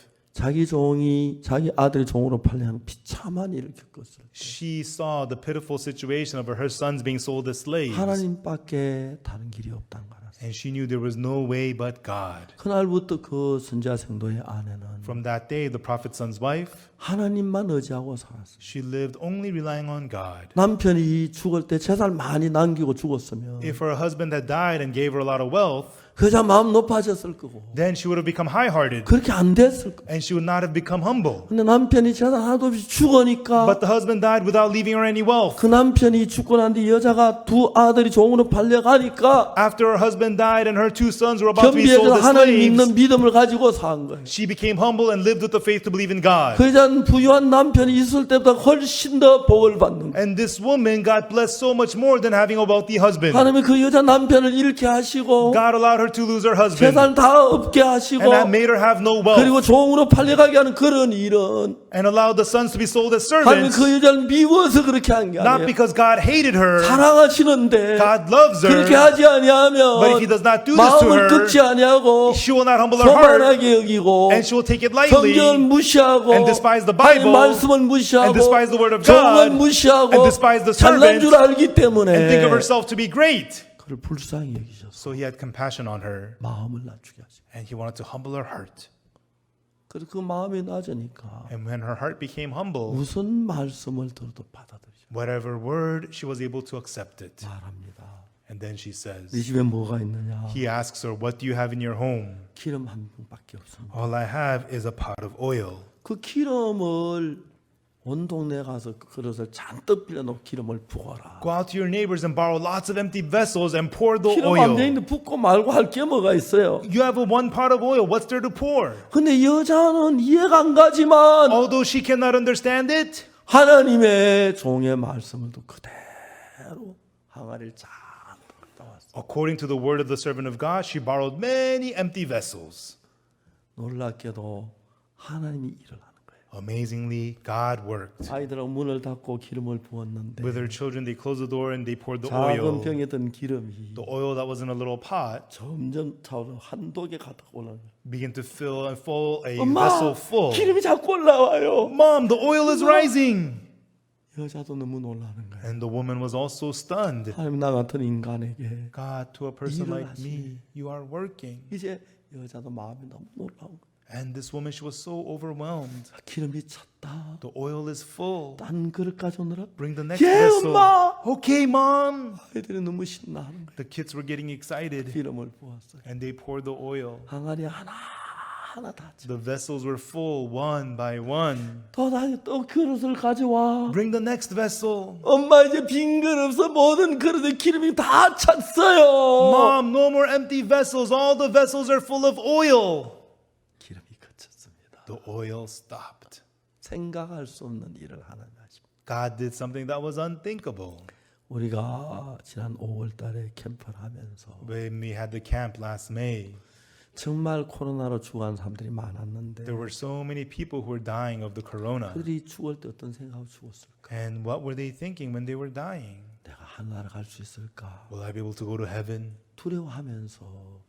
자기 아들이 종으로 팔려는 비참한 일을 겪었어요. she saw the pitiful situation of her sons being sold as slaves. 하나님밖에 다른 길이 없다는 걸 알았어요. And she knew there was no way but God. 그날부터 그 선지자 생도의 아내는 From that day, the prophet's son's wife, 하나님만 의지하고 살았어요. she lived only relying on God. 남편이 죽을 때 재산 많이 남기고 죽었으면 If her husband had died and gave her a lot of wealth, 그 여자 마음 높아졌을 거고 then she would have become high-hearted 그렇게 안 됐을 거고. and she would not have become humble. 근데 남편이 재산 하나도 없이 죽으니까 But the husband died without leaving her any wealth. 그 남편이 죽고 난 뒤 여자가 두 아들이 종으로 팔려가니까 After her husband died and her 2 sons were about to be sold 겸비해서 as 하나님 slaves, 믿는 믿음을 가지고 산 거예요. she became humble and lived with the faith to believe in God. 그 여자는 부유한 남편이 있을 때보다 훨씬 더 복을 받는 거예요. And this woman got blessed so much more than having a wealthy husband. 하나님이 그 여자 남편을 잃게 하시고 God allowed her her to lose her husband. 재산 다 없게 하시고 And that made her have no 그리고 wealth. 종으로 팔려가게 하는 그런 일은 And allowed the sons to be sold as 하나님 servants. 그 여자를 미워서 그렇게 한 게 Not 아니에요. because God hated her. 사랑하시는데 God loves 그렇게 her. 하지 아니하면 But if he does not do this to 마음을 her, 긋지 아니하고 she will not humble her heart. 교만하게 여기고 And she will take it lightly. 성경을 무시하고 And despise the 하나님 Bible. 말씀을 무시하고 And despise the word of 종을 God. 무시하고 And despise the 잘난 servant. 줄 알기 때문에 And think of herself to be great. 그를 불쌍히 여기셨어. So he had compassion on her. 마음을 낮추게 하시고. And he wanted to humble her heart. 그래서 그 마음이 낮으니까 And when her heart became humble, 무슨 말씀을 들어도 받아들이죠. whatever word, she was able to accept it. 말합니다. And then she says, 네 집에 뭐가 있느냐? he asks her, what do you have in your home? 기름 한 병밖에 없습니다. All I have is a pot of oil. 그 기름을 온 동네 가서 그릇을 잔뜩 빌려놓고 기름을 부어라. Go out to your neighbors and borrow lots of empty vessels and pour the 기름 한 oil. 병인데 붓고 말고 할 게 뭐가 있어요? You have a one pot of oil. What's there to pour? 근데 여자는 이해가 안 가지만 Although she cannot understand it, 하나님의 종의 말씀을 또 그대로 항아리를 잔뜩 갖다 왔어. according to the word of the servant of God, she borrowed many empty vessels. 놀랍게도 하나님이 일을 하는 거예요. Amazingly, God worked. 아이들하고 문을 닫고 기름을 부었는데 With her children, they closed the door and they poured the 작은 oil. 병에 든 기름이 The oil that was in a little pot 점점 차오르 한독에 가득 올라가요. began to fill and fill a 엄마, vessel full. 기름이 자꾸 올라와요. Mom, the oil is rising. 여자도 너무 놀라는 거예요. And the woman was also stunned. 하나님 나 같은 인간에게 God, to a person 일을 like me, you are working. 이제 여자도 마음이 너무 놀라운 거예요. And this woman, she was so overwhelmed. 기름이 찼다. The oil is full. 딴 그릇 가져오느라 Bring the next 예, vessel. 엄마. Okay, mom. 아이들이 너무 신나하는 거예요. The kids were getting excited 기름을 부었어요. and they poured the oil. 항아리 하나 다 차. The vessels were full one by one. 또 그릇을 가져와. Bring the next vessel. 엄마 이제 빈 그릇 없어. 모든 그릇에 기름이 다 찼어요. Mom, no more empty vessels. All the vessels are full of oil. 기름이 그쳤습니다. The oil stopped. 생각할 수 없는 일을 하나님 하십니다. God did something that was unthinkable. 우리가 지난 5월 달에 캠프를 하면서 When we had the camp last May, 정말 코로나로 죽어가는 사람들이 많았는데 there were so many people who were dying of the corona. 그들이 죽을 때 어떤 생각으로 죽었을까? And what were they thinking when they were dying? 내가 하늘나라 갈 수 있을까? Will I be able to go to heaven? 두려워하면서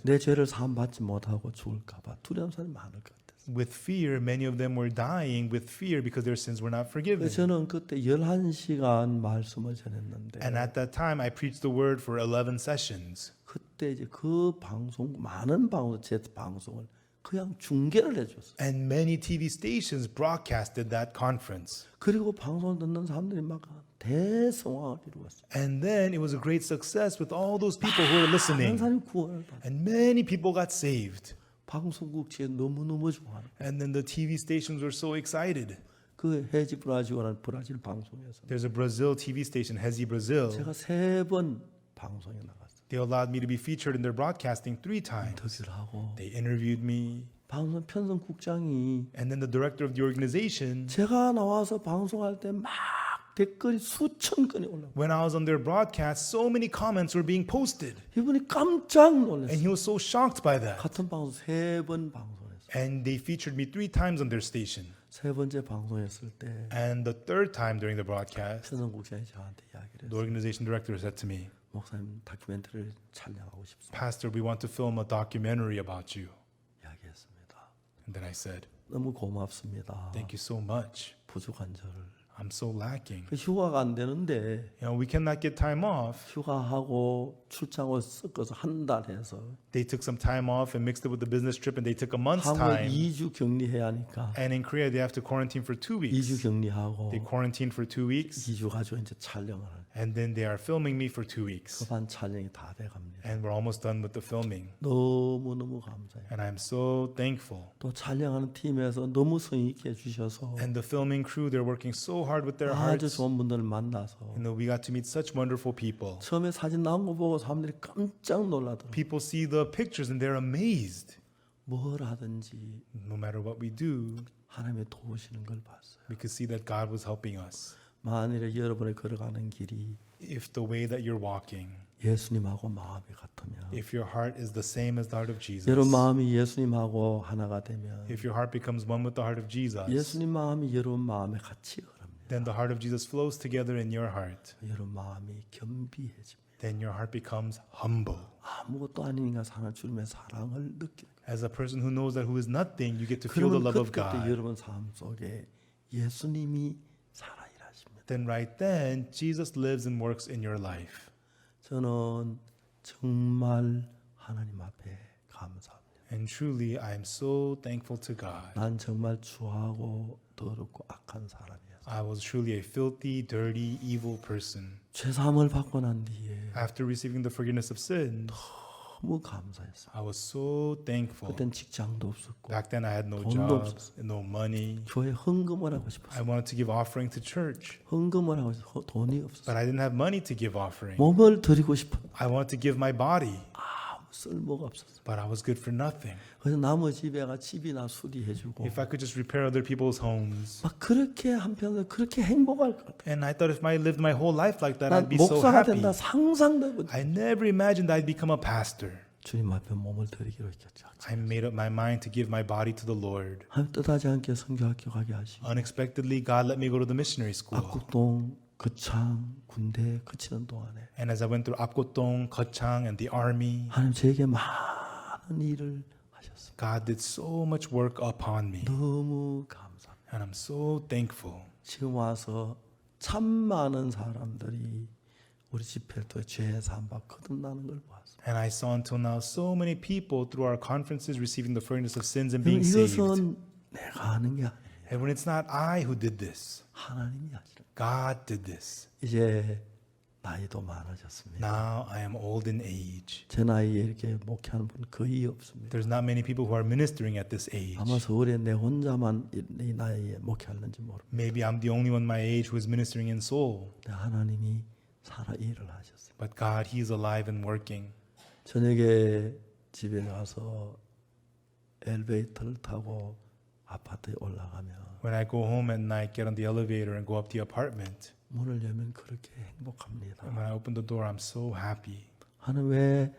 내 죄를 사함받지 못하고 죽을까 봐 두려운 사람이 많을 것 같아요. With fear, many of them were dying with fear because their sins were not forgiven. 그래서 저는 그때 11시간 말씀을 전했는데 And at that time, I preached the word for 11 sessions. 그때 이제 그 방송 많은 방송 제 방송을 그냥 중계를 해줬어요. And many TV stations broadcasted that conference. 그리고 방송을 듣는 사람들이 막 대성황을 이루었어요. And then it was a great success with all those people who were 많은 listening. 사람이 구원을 받아. And many people got saved. 방송국지에 너무너무 좋아하는 And then the TV stations were so excited. 그 해지 브라질이라는 브라질 방송에서 There's a Brazil TV station, Rezi Brazil. 제가 3번 방송에 나갔어요. They allowed me to be featured in their broadcasting 3 times. 인터뷰를 하고 They interviewed me. 방송 편성국장이 And then the director of the organization, 제가 나와서 방송할 때 막 댓글이 수천 건이 올라오고 when I was on their broadcast, so many comments were being posted. 이분이 깜짝 And 놀랐어요. he was so shocked by that. 같은 방송 3번 방송했어요. And they featured me 3 times on their station. 세 번째 방송했을 때 And the third time during the broadcast, 편성국장이 저한테 이야기를 the 했어요. organization director said to me, 목사님 다큐멘터리를 촬영하고 싶습니다. Pastor, we want to film a documentary about you. 이야기했습니다. And then I said, 너무 고맙습니다. thank you so much. 부족한 저를. I'm so lacking. 그 휴가가 안 되는데 You know, we cannot get time off. 휴가하고 출장을 섞어서 한 달 해서 They took some time off and mixed it with the business trip and they took a month's 한국에 time. 2주 격리해야 하니까 And in Korea, they have to quarantine for 2 2주 weeks. 격리하고 They quarantined for 2 weeks. 2주 가지고 이제 촬영을 And then they are filming me for 2 weeks. 급한 촬영이 다 돼갑니다. And we're almost done with the filming. 너무너무 감사해요. And I'm so thankful. 또 촬영하는 팀에서 너무 성의 있게 해주셔서 And the filming crew, they're working so hard with their 아주 hearts. 좋은 분들을 만나서 You know, we got to meet such wonderful people. 처음에 사진 나온 거 보고 사람들이 깜짝 놀라더라고요. People see the pictures and they're amazed. 뭘 하든지 No matter what we do, 하나님이 도우시는 걸 봤어요. we could see that God was helping us. 만일에 여러분이 걸어가는 길이 If the way that you're walking 예수님하고 마음이 같으면, if your heart is the same as the heart of Jesus, 여러분 마음이 예수님하고 하나가 되면, if your heart becomes one with the heart of Jesus, 예수님 마음이 여러분 마음에 같이 흐릅니다. then the heart of Jesus flows together in your heart. 여러분 마음이 겸비해집니다. Then your heart becomes humble. 아무것도 아닌 인간 사는 주님의 사랑을 느끼는 거예요. As a person who knows that who is nothing, you get to feel the 그러면 love of 그때 God. 여러분 삶 속에 예수님이 살아 일하십니다. Then right then, Jesus lives and works in your life. 저는 정말 하나님 앞에 감사합니다. And truly, I am so thankful to God. 난 정말 추하고 더럽고 악한 사람이었어요. I was truly a filthy, dirty, evil person. 죄사함을 받고 난 뒤에 After receiving the forgiveness of sin, 너무 감사했어요. I was so thankful. 그땐 직장도 없었고 Back then, I had no 돈도 jobs, no money. 교회 헌금을 하고 I 싶었어요. wanted to give offering to church, 헌금을 하고 싶어서 돈이 but 없었어요. I didn't have money to give offering. 몸을 드리고 싶었는데 I wanted to give my body, 아무 쓸모가 없었어요. but I was good for nothing. 그래서 남의 집에가 집이나 수리해주고 If I could just repair other people's homes. 막 그렇게 한편으로 그렇게 행복할 것 같아요. And I thought if I lived my whole life like that, 난 I'd be so 목사가 happy. 된다 상상도 못했어요. I never imagined I'd become a pastor. 주님 앞에 몸을 드리기로 했죠. I made up my mind to give my body to the Lord. 하나님 뜻하지 않게 선교학교 가게 하시고 Unexpectedly, God let me go to the missionary school. 압국동, 거창, 군대 거치는 동안에 And as I went through Apkotong, Kochang, and the army, 하나님 저에게 많은 일을 하셨습니다. God did so much work upon me. 너무 감사합니다. And I'm so thankful. 지금 와서 참 많은 사람들이 우리 집회도 죄 사함받고 거듭나는 걸 보았습니다. And I saw until now so many people through our conferences receiving the forgiveness of sins and being saved. 이것은 내가 하는 게 아니에요. And when it's not I who did this, 하나님이 하시는 거예요. God did this. 이제 나이도 많아졌습니다. Now I am old in age. 제 나이에 이렇게 목회하는 분 거의 없습니다. There's not many people who are ministering at this age. 아마 서울에 내 혼자만 이 나이에 목회하는지 모릅니다. Maybe I'm the only one my age who is ministering in Seoul. 근데 하나님이 살아 일을 하셨어요. But God, He is alive and working. 저녁에 집에 가서 엘리베이터를 타고 아파트에 올라가면 When I go home at night, get on the elevator and go up the apartment. 문을 열면 그렇게 행복합니다. And when I open the door, I'm so happy. 하나님 왜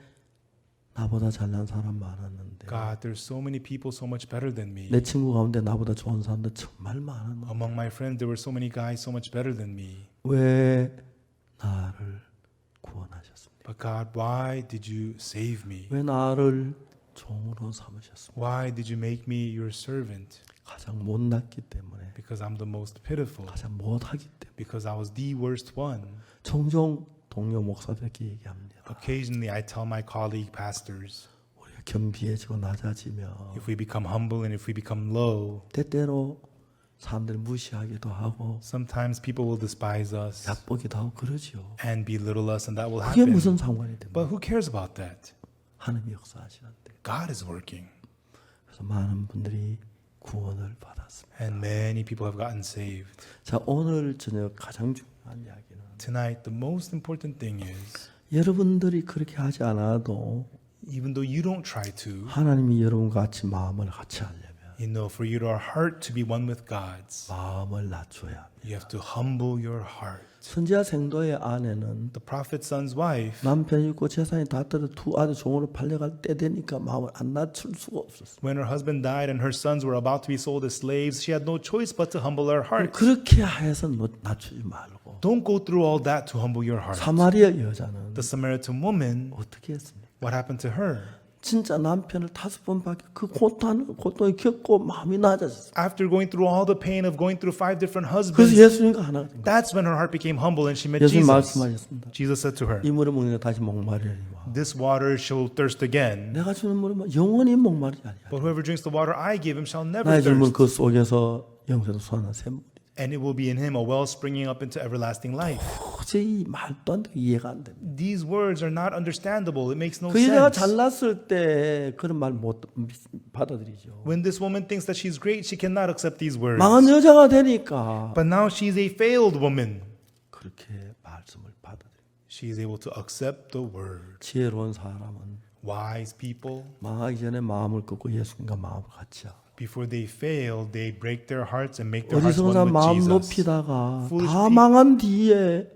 나보다 잘난 사람 많았는데 God, there's so many people so much better than me. 내 친구 가운데 나보다 좋은 사람들 정말 많았는데 Among my friends, there were so many guys so much better than me. 왜 나를 구원하셨습니까? But God, why did you save me? 왜 나를 종으로 삼으셨습니까? Why did you make me your servant? 가장 못났기 때문에 Because I'm the most pitiful. 가장 못하기 때문에 Because I was the worst one. 종종 동료 목사들에게 얘기합니다. Occasionally, I tell my colleague pastors, 우리가 겸비해지고 낮아지면 if we become humble and if we become low, 때때로 사람들 무시하기도 하고 sometimes people will despise us 얕보기도 하고 그러지요. and belittle us, and that will 그게 happen. 무슨 상관이 됩니까? But who cares about that? 하나님이 역사하시는데. God is working. 그래서 많은 분들이 구원을 받았습니다. And many people have gotten saved. 자, 오늘 저녁 가장 중요한 이야기는 Tonight, the most important thing is, 여러분들이 그렇게 하지 않아도 even though you don't try to, 하나님이 여러분과 같이 마음을 같이 하려면 you know, for your heart to be one with God's, 마음을 낮춰야 합니다. you have to humble your heart. 선지자 생도의 아내는 The prophet's son's wife, 남편이 있고 재산이 다 떨어 두 아들 종으로 팔려갈 때 되니까 마음을 안 낮출 수가 없었어요. when her husband died and her sons were about to be sold as slaves, she had no choice but to humble her heart. 그렇게 해서 낮추지 말고 Don't go through all that to humble your heart. 사마리아 여자는 The Samaritan woman, 어떻게 했습니까? what happened to her? 진짜 남편을 5번밖에 그 고통을 겪고 마음이 낮아졌어요. After going through all the pain of going through 5 different 그래서 husbands, 예수님과 하나가 된 거예요. that's when her heart became humble and she met 예수님 Jesus. 말씀하셨습니다. Jesus said to her, 이 물을 먹는 게 다시 목마르리와 this water shall thirst again, 내가 주는 물은 영원히 목마르지 아니야. but whoever drinks the water I give him shall never 나의 주문 thirst, 그 속에서 영생도 솟아난 샘물. and it will be in him a well springing up into everlasting life. 도저히 말도 안 되고 이해가 안 됩니다. These words are not understandable. It makes no 그 여자가 sense. 잘났을 때 그런 말 못 받아들이죠. When this woman thinks that she's great, she cannot accept these words. 망한 여자가 되니까 But now she's a failed woman. 그렇게 말씀을 받아들여요. She is able to accept the word. 지혜로운 사람은 Wise people, 망하기 전에 마음을 꺾고 예수님과 마음을 같이 하고 before they fail, they break their hearts and make their hearts 어리석은 one 사람 with 마음 Jesus. 높이다가 Foolish 다 people- 망한 뒤에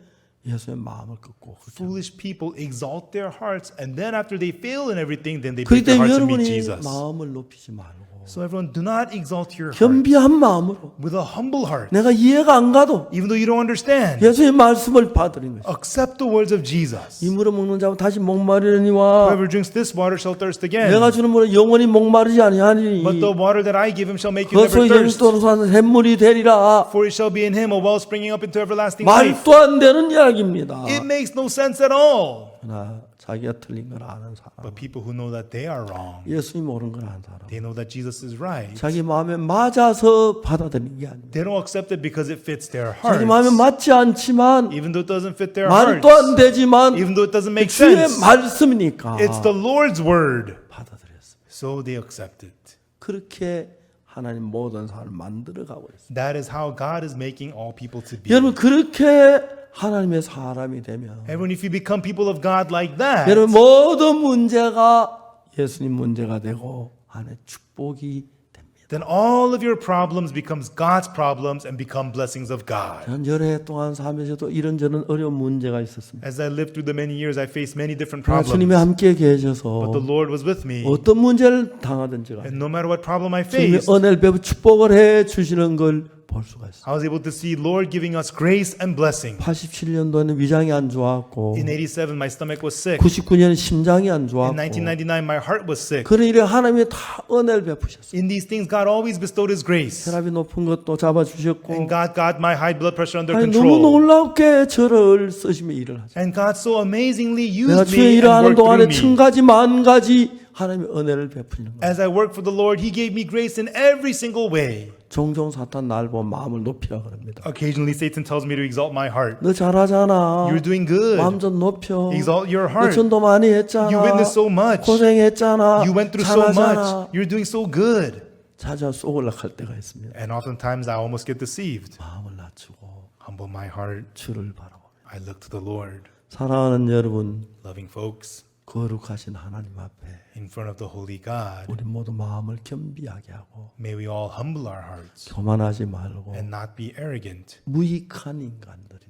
예수의 마음을 꺾고 그렇게 Foolish people exalt their hearts, and then after they fail in everything, then they 그렇기 break their 때문에 hearts and meet 여러분이 Jesus. 마음을 높이지 말고 So everyone, do not exalt your heart 겸비한 마음으로 with a humble heart, 내가 이해가 안 가도 even though you don't understand. 예수의 말씀을 받으는 것이 Accept the words of Jesus. 이 물을 먹는 자는 다시 목마르니와 Whoever drinks this water shall thirst again. 내가 주는 물은 영원히 목마르지 아니하니 But the water that I give him shall make you never 그것으로 thirst. 영원토록 사는 샘물이 되리라. For it shall be in him a well springing up into everlasting life. 말도 안 되는 이야기입니다. It makes no sense at all. 그러나 자기가 틀린 걸 아는 사람, But people who know that they are wrong, 예수님이 옳은 걸 아는 사람, they know that Jesus is right. 자기 마음에 맞아서 받아들이는 게 아닙니다. They don't accept it because it fits their 자기 마음에 hearts. 맞지 않지만 Even though it doesn't fit their hearts. 말도 안 되지만 Even though it doesn't make 주의 sense. 말씀이니까 It's the Lord's word. 받아들였습니다. So they accept it. 그렇게 하나님 모든 사람을 만들어가고 있습니다. That is how God is making all people to be. 여러분 그렇게 하나님의 사람이 되면 Everyone, if you become people of God like that, 여러분 모든 문제가 예수님 문제가 되고 하나님의 축복이 됩니다. then all of your problems becomes God's problems and become blessings of God. 전 여러 해 동안 살면서도 이런저런 어려운 문제가 있었습니다. As I lived through the many years, I faced many different 그러나 problems. 주님이 함께 계셔서 But the Lord was with me. 어떤 문제를 당하든지 간에 And no matter what problem I 주님이 faced, 은혜를 베풀 축복을 해 주시는 걸 볼 수가 있어요. I was able to see Lord giving us grace and blessing. 87년도에는 위장이 안 좋았고 In 87, my stomach was sick. 99년에 심장이 안 In 좋았고 1999, my heart was sick. 그런 일에 하나님이 다 은혜를 베푸셨어요. In these things, God always bestowed His grace. 혈압이 높은 것도 잡아주셨고 And God got my high blood pressure under 하나님 너무 control. 놀랍게 저를 쓰시며 일을 하죠. And God so amazingly 내가 used 주의 me 일을 and 하는 worked 동안에 through me. 천 가지 만 가지 하나님의 은혜를 베푸시는 거예요. As I worked for the Lord, He gave me grace in every single way. 종종 사탄 날 보면 마음을 높이라 그럽니다. Occasionally, Satan tells me to exalt my heart. 너 잘하잖아. You're doing good. 마음 좀 높여. Exalt your 너 heart. 전도 많이 했잖아. You witnessed so much. 고생했잖아. You went through so 잘하잖아. much. You're doing so good. 찾아 쏘글락 할 때가 있습니다. And oftentimes, I almost get deceived. 마음을 낮추고 Humble my heart. 주를 바라보고. I look to the Lord. 사랑하는 여러분, Loving folks, 거룩하신 하나님 앞에 in front of the Holy God, 우리 모두 마음을 겸비하게 하고 may we all humble our hearts 교만하지 말고 and not be arrogant. 무익한 인간들인데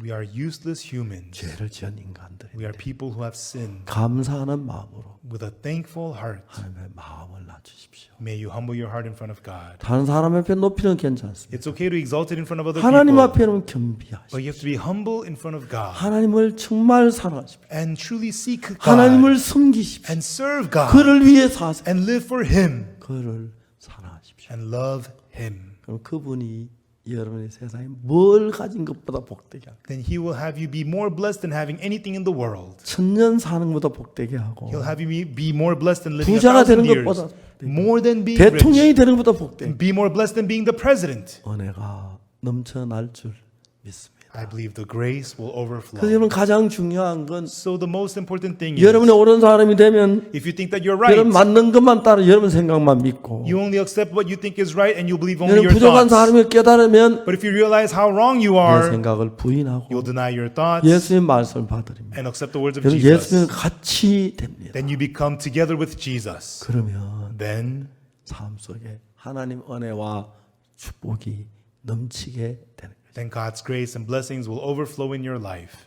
We are useless humans. 죄를 지은 We 인간들인데 are people who have sinned. 감사하는 마음으로 With a thankful heart, 하나님의 마음을 낮추십시오. may you humble your heart in front of God. 다른 사람 앞에 높이는 괜찮습니다. It's okay to exalt it in front of other 하나님 people, 앞에는 겸비하십시오. but you have to be humble in front of God 하나님을 정말 사랑하십시오. and truly seek God 하나님을 숨기십시오. and serve God 그를 위해 사세요. and live for Him 그를 사랑하십시오. and love Him. 그럼 그분이 여러분의 세상에 뭘 가진 것보다 복되게 하고 Then He will have you be more blessed than having anything in the world. 천년 사는 것보다 복되게 하고 He'll have you be more blessed than living 부자가 1,000 되는 years. 것보다 More than being 대통령이 rich. 되는 것보다 복되게 Be more blessed than being the president. 은혜가 넘쳐날 줄 믿습니다. I believe the grace will 그래서 overflow. 여러분 가장 중요한 건 So the most important thing is, 여러분이 옳은 사람이 되면 if you think that you're right, 여러분 맞는 것만 따라 여러분 생각만 믿고 you only accept what you think is right and you believe only 여러분 your 부족한 thoughts. 사람을 깨달으면 But if you realize how wrong you 내 are, 생각을 부인하고 you'll deny your thoughts 예수의 말씀을 받으립니다. and accept the words of 여러분 Jesus. 예수님은 같이 됩니다. Then you become together with Jesus. 그러면 Then 삶 속에 하나님 은혜와 축복이 넘치게 되는 거죠. then God's grace and blessings will overflow in your life.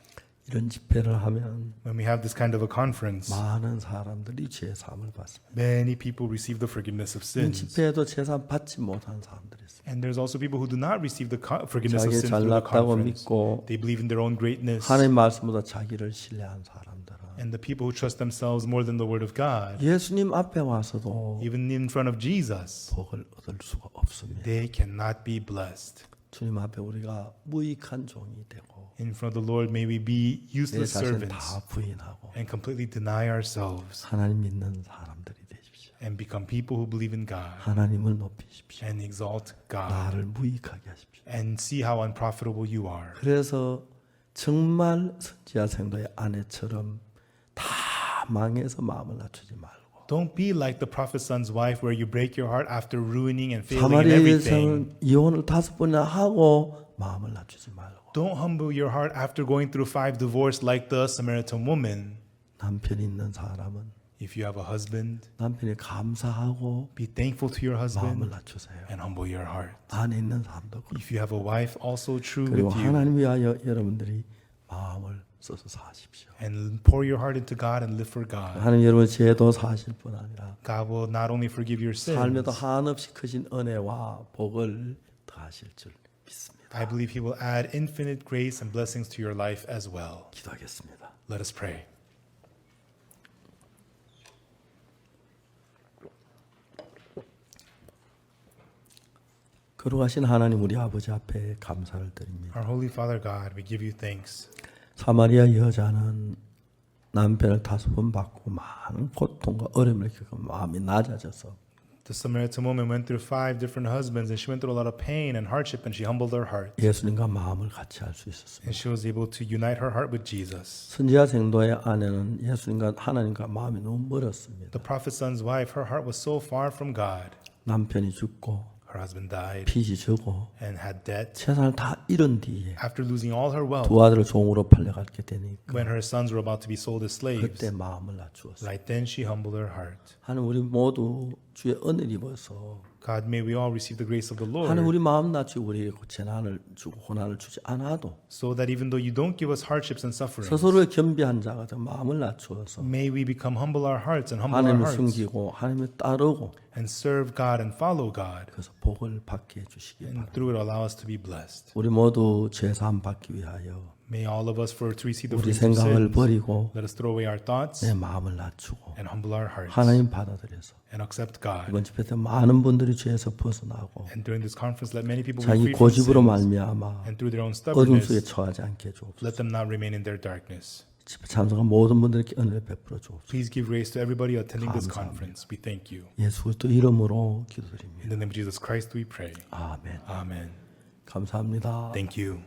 이런 집회를 하면 When we have this kind of a conference, 많은 사람들이 죄 사함을 받습니다. many people receive the forgiveness of 이런 sins. 집회에도 죄 사함 받지 못한 사람들이 있습니다. And there's also people who do not receive the forgiveness of 자기 sins through the 잘났다고 conference. 믿고 They believe in their own greatness. 하나님 말씀보다 자기를 신뢰한 사람들은 And the people who trust themselves more than the word of God, 예수님 앞에 와서도 even in front of Jesus, 복을 얻을 수가 없습니다. they cannot be blessed. 주님 앞에 우리가 무익한 종이 되고 In front of the Lord, may we be 내 useless 자신을 servants 다 부인하고 and completely deny ourselves 하나님 믿는 사람들이 되십시오. and become people who believe in God 하나님을 높이십시오. and exalt God 나를 무익하게 하십시오. and see how unprofitable you are. 그래서 정말 선지자 생도의 아내처럼 다 망해서 마음을 낮추지 말고 Don't be like the prophet's son's wife where you break your heart after ruining and failing in 사마리아 everything. 여성은 이혼을 5번이나 하고 마음을 낮추지 말고 Don't humble your heart after going through 5 divorces like the Samaritan woman. 남편이 있는 사람은 If you have a husband, 남편이 감사하고 be thankful to your 마음을 husband 낮추세요. and humble your heart. 안에 있는 사람도 그렇고 If you have a wife, also true 그리고 with you. 하나님 위하여 여러분들이 마음을 써서 사십시오. and pour your heart into God and live for God. 하나님 여러분 죄도 사실 뿐 아니라 God will not only forgive your sins, 삶에도 한없이 크신 은혜와 복을 더하실 줄 믿습니다. I believe He will add infinite grace and blessings to your life as well. 기도하겠습니다. Let us pray. 거룩하신 하나님 우리 아버지 앞에 감사를 드립니다. Our Holy Father God, we give you thanks. 사마리아 여자는 남편을 5번 받고 많은 고통과 어려움을 겪고 마음이 낮아져서 The Samaritan woman went through 5 different husbands, and she went through a lot of pain and hardship, and she humbled her heart. 예수님과 마음을 같이 할 수 있었습니다. And she was able to unite her heart with Jesus. 선지자 생도의 아내는 예수님과 하나님과 마음이 너무 멀었습니다. The prophet's son's wife, her heart was so far from God. 남편이 죽고 Her husband died 빚이 져고 and had debt. 재산을 다 잃은 뒤에 After losing all her wealth, 두 아들을 종으로 팔려가게 되니까 when her sons were about to be sold as slaves, 그때 마음을 낮추었어요. right then she humbled her heart. 하나님 우리 모두 주의 은혜를 입어서 God, may we all receive the grace of the 하나님 Lord, 우리 마음 낮추고 우리에게 재난을 주고 고난을 주지 않아도 so that even though you don't give us hardships and sufferings, 스스로의 겸비한 자가 된 마음을 낮추어서 may we become humble our hearts and humble our 하나님을 hearts 숨기고 하나님을 따르고 and serve God and follow God, 그래서 복을 받게 해주시기 and 바랍니다. through it allow us to be blessed. 우리 모두 죄사함 받기 위하여 May all of us, for to receive the 우리 forgiveness of 생각을 sins, 버리고 let us throw away our thoughts 내 마음을 낮추고 and humble our hearts 하나님 받아들여서 and accept God. 이번 집회 때 많은 분들이 죄에서 벗어나고 And during this conference, let many people be 자기 free from 고집으로 sins, 말미암아 and through their own 어둠 속에 stubbornness, 처하지 않게 해주옵소서. let them not remain in their darkness. 집회 참석한 모든 분들에게 은혜를 베풀어 주옵소서. Please give grace to everybody attending this 감사합니다. conference. We thank you. 예수 그리스도 이름으로 기도드립니다. In the name of Jesus Christ, we pray. 아멘. Amen. 감사합니다. Thank you.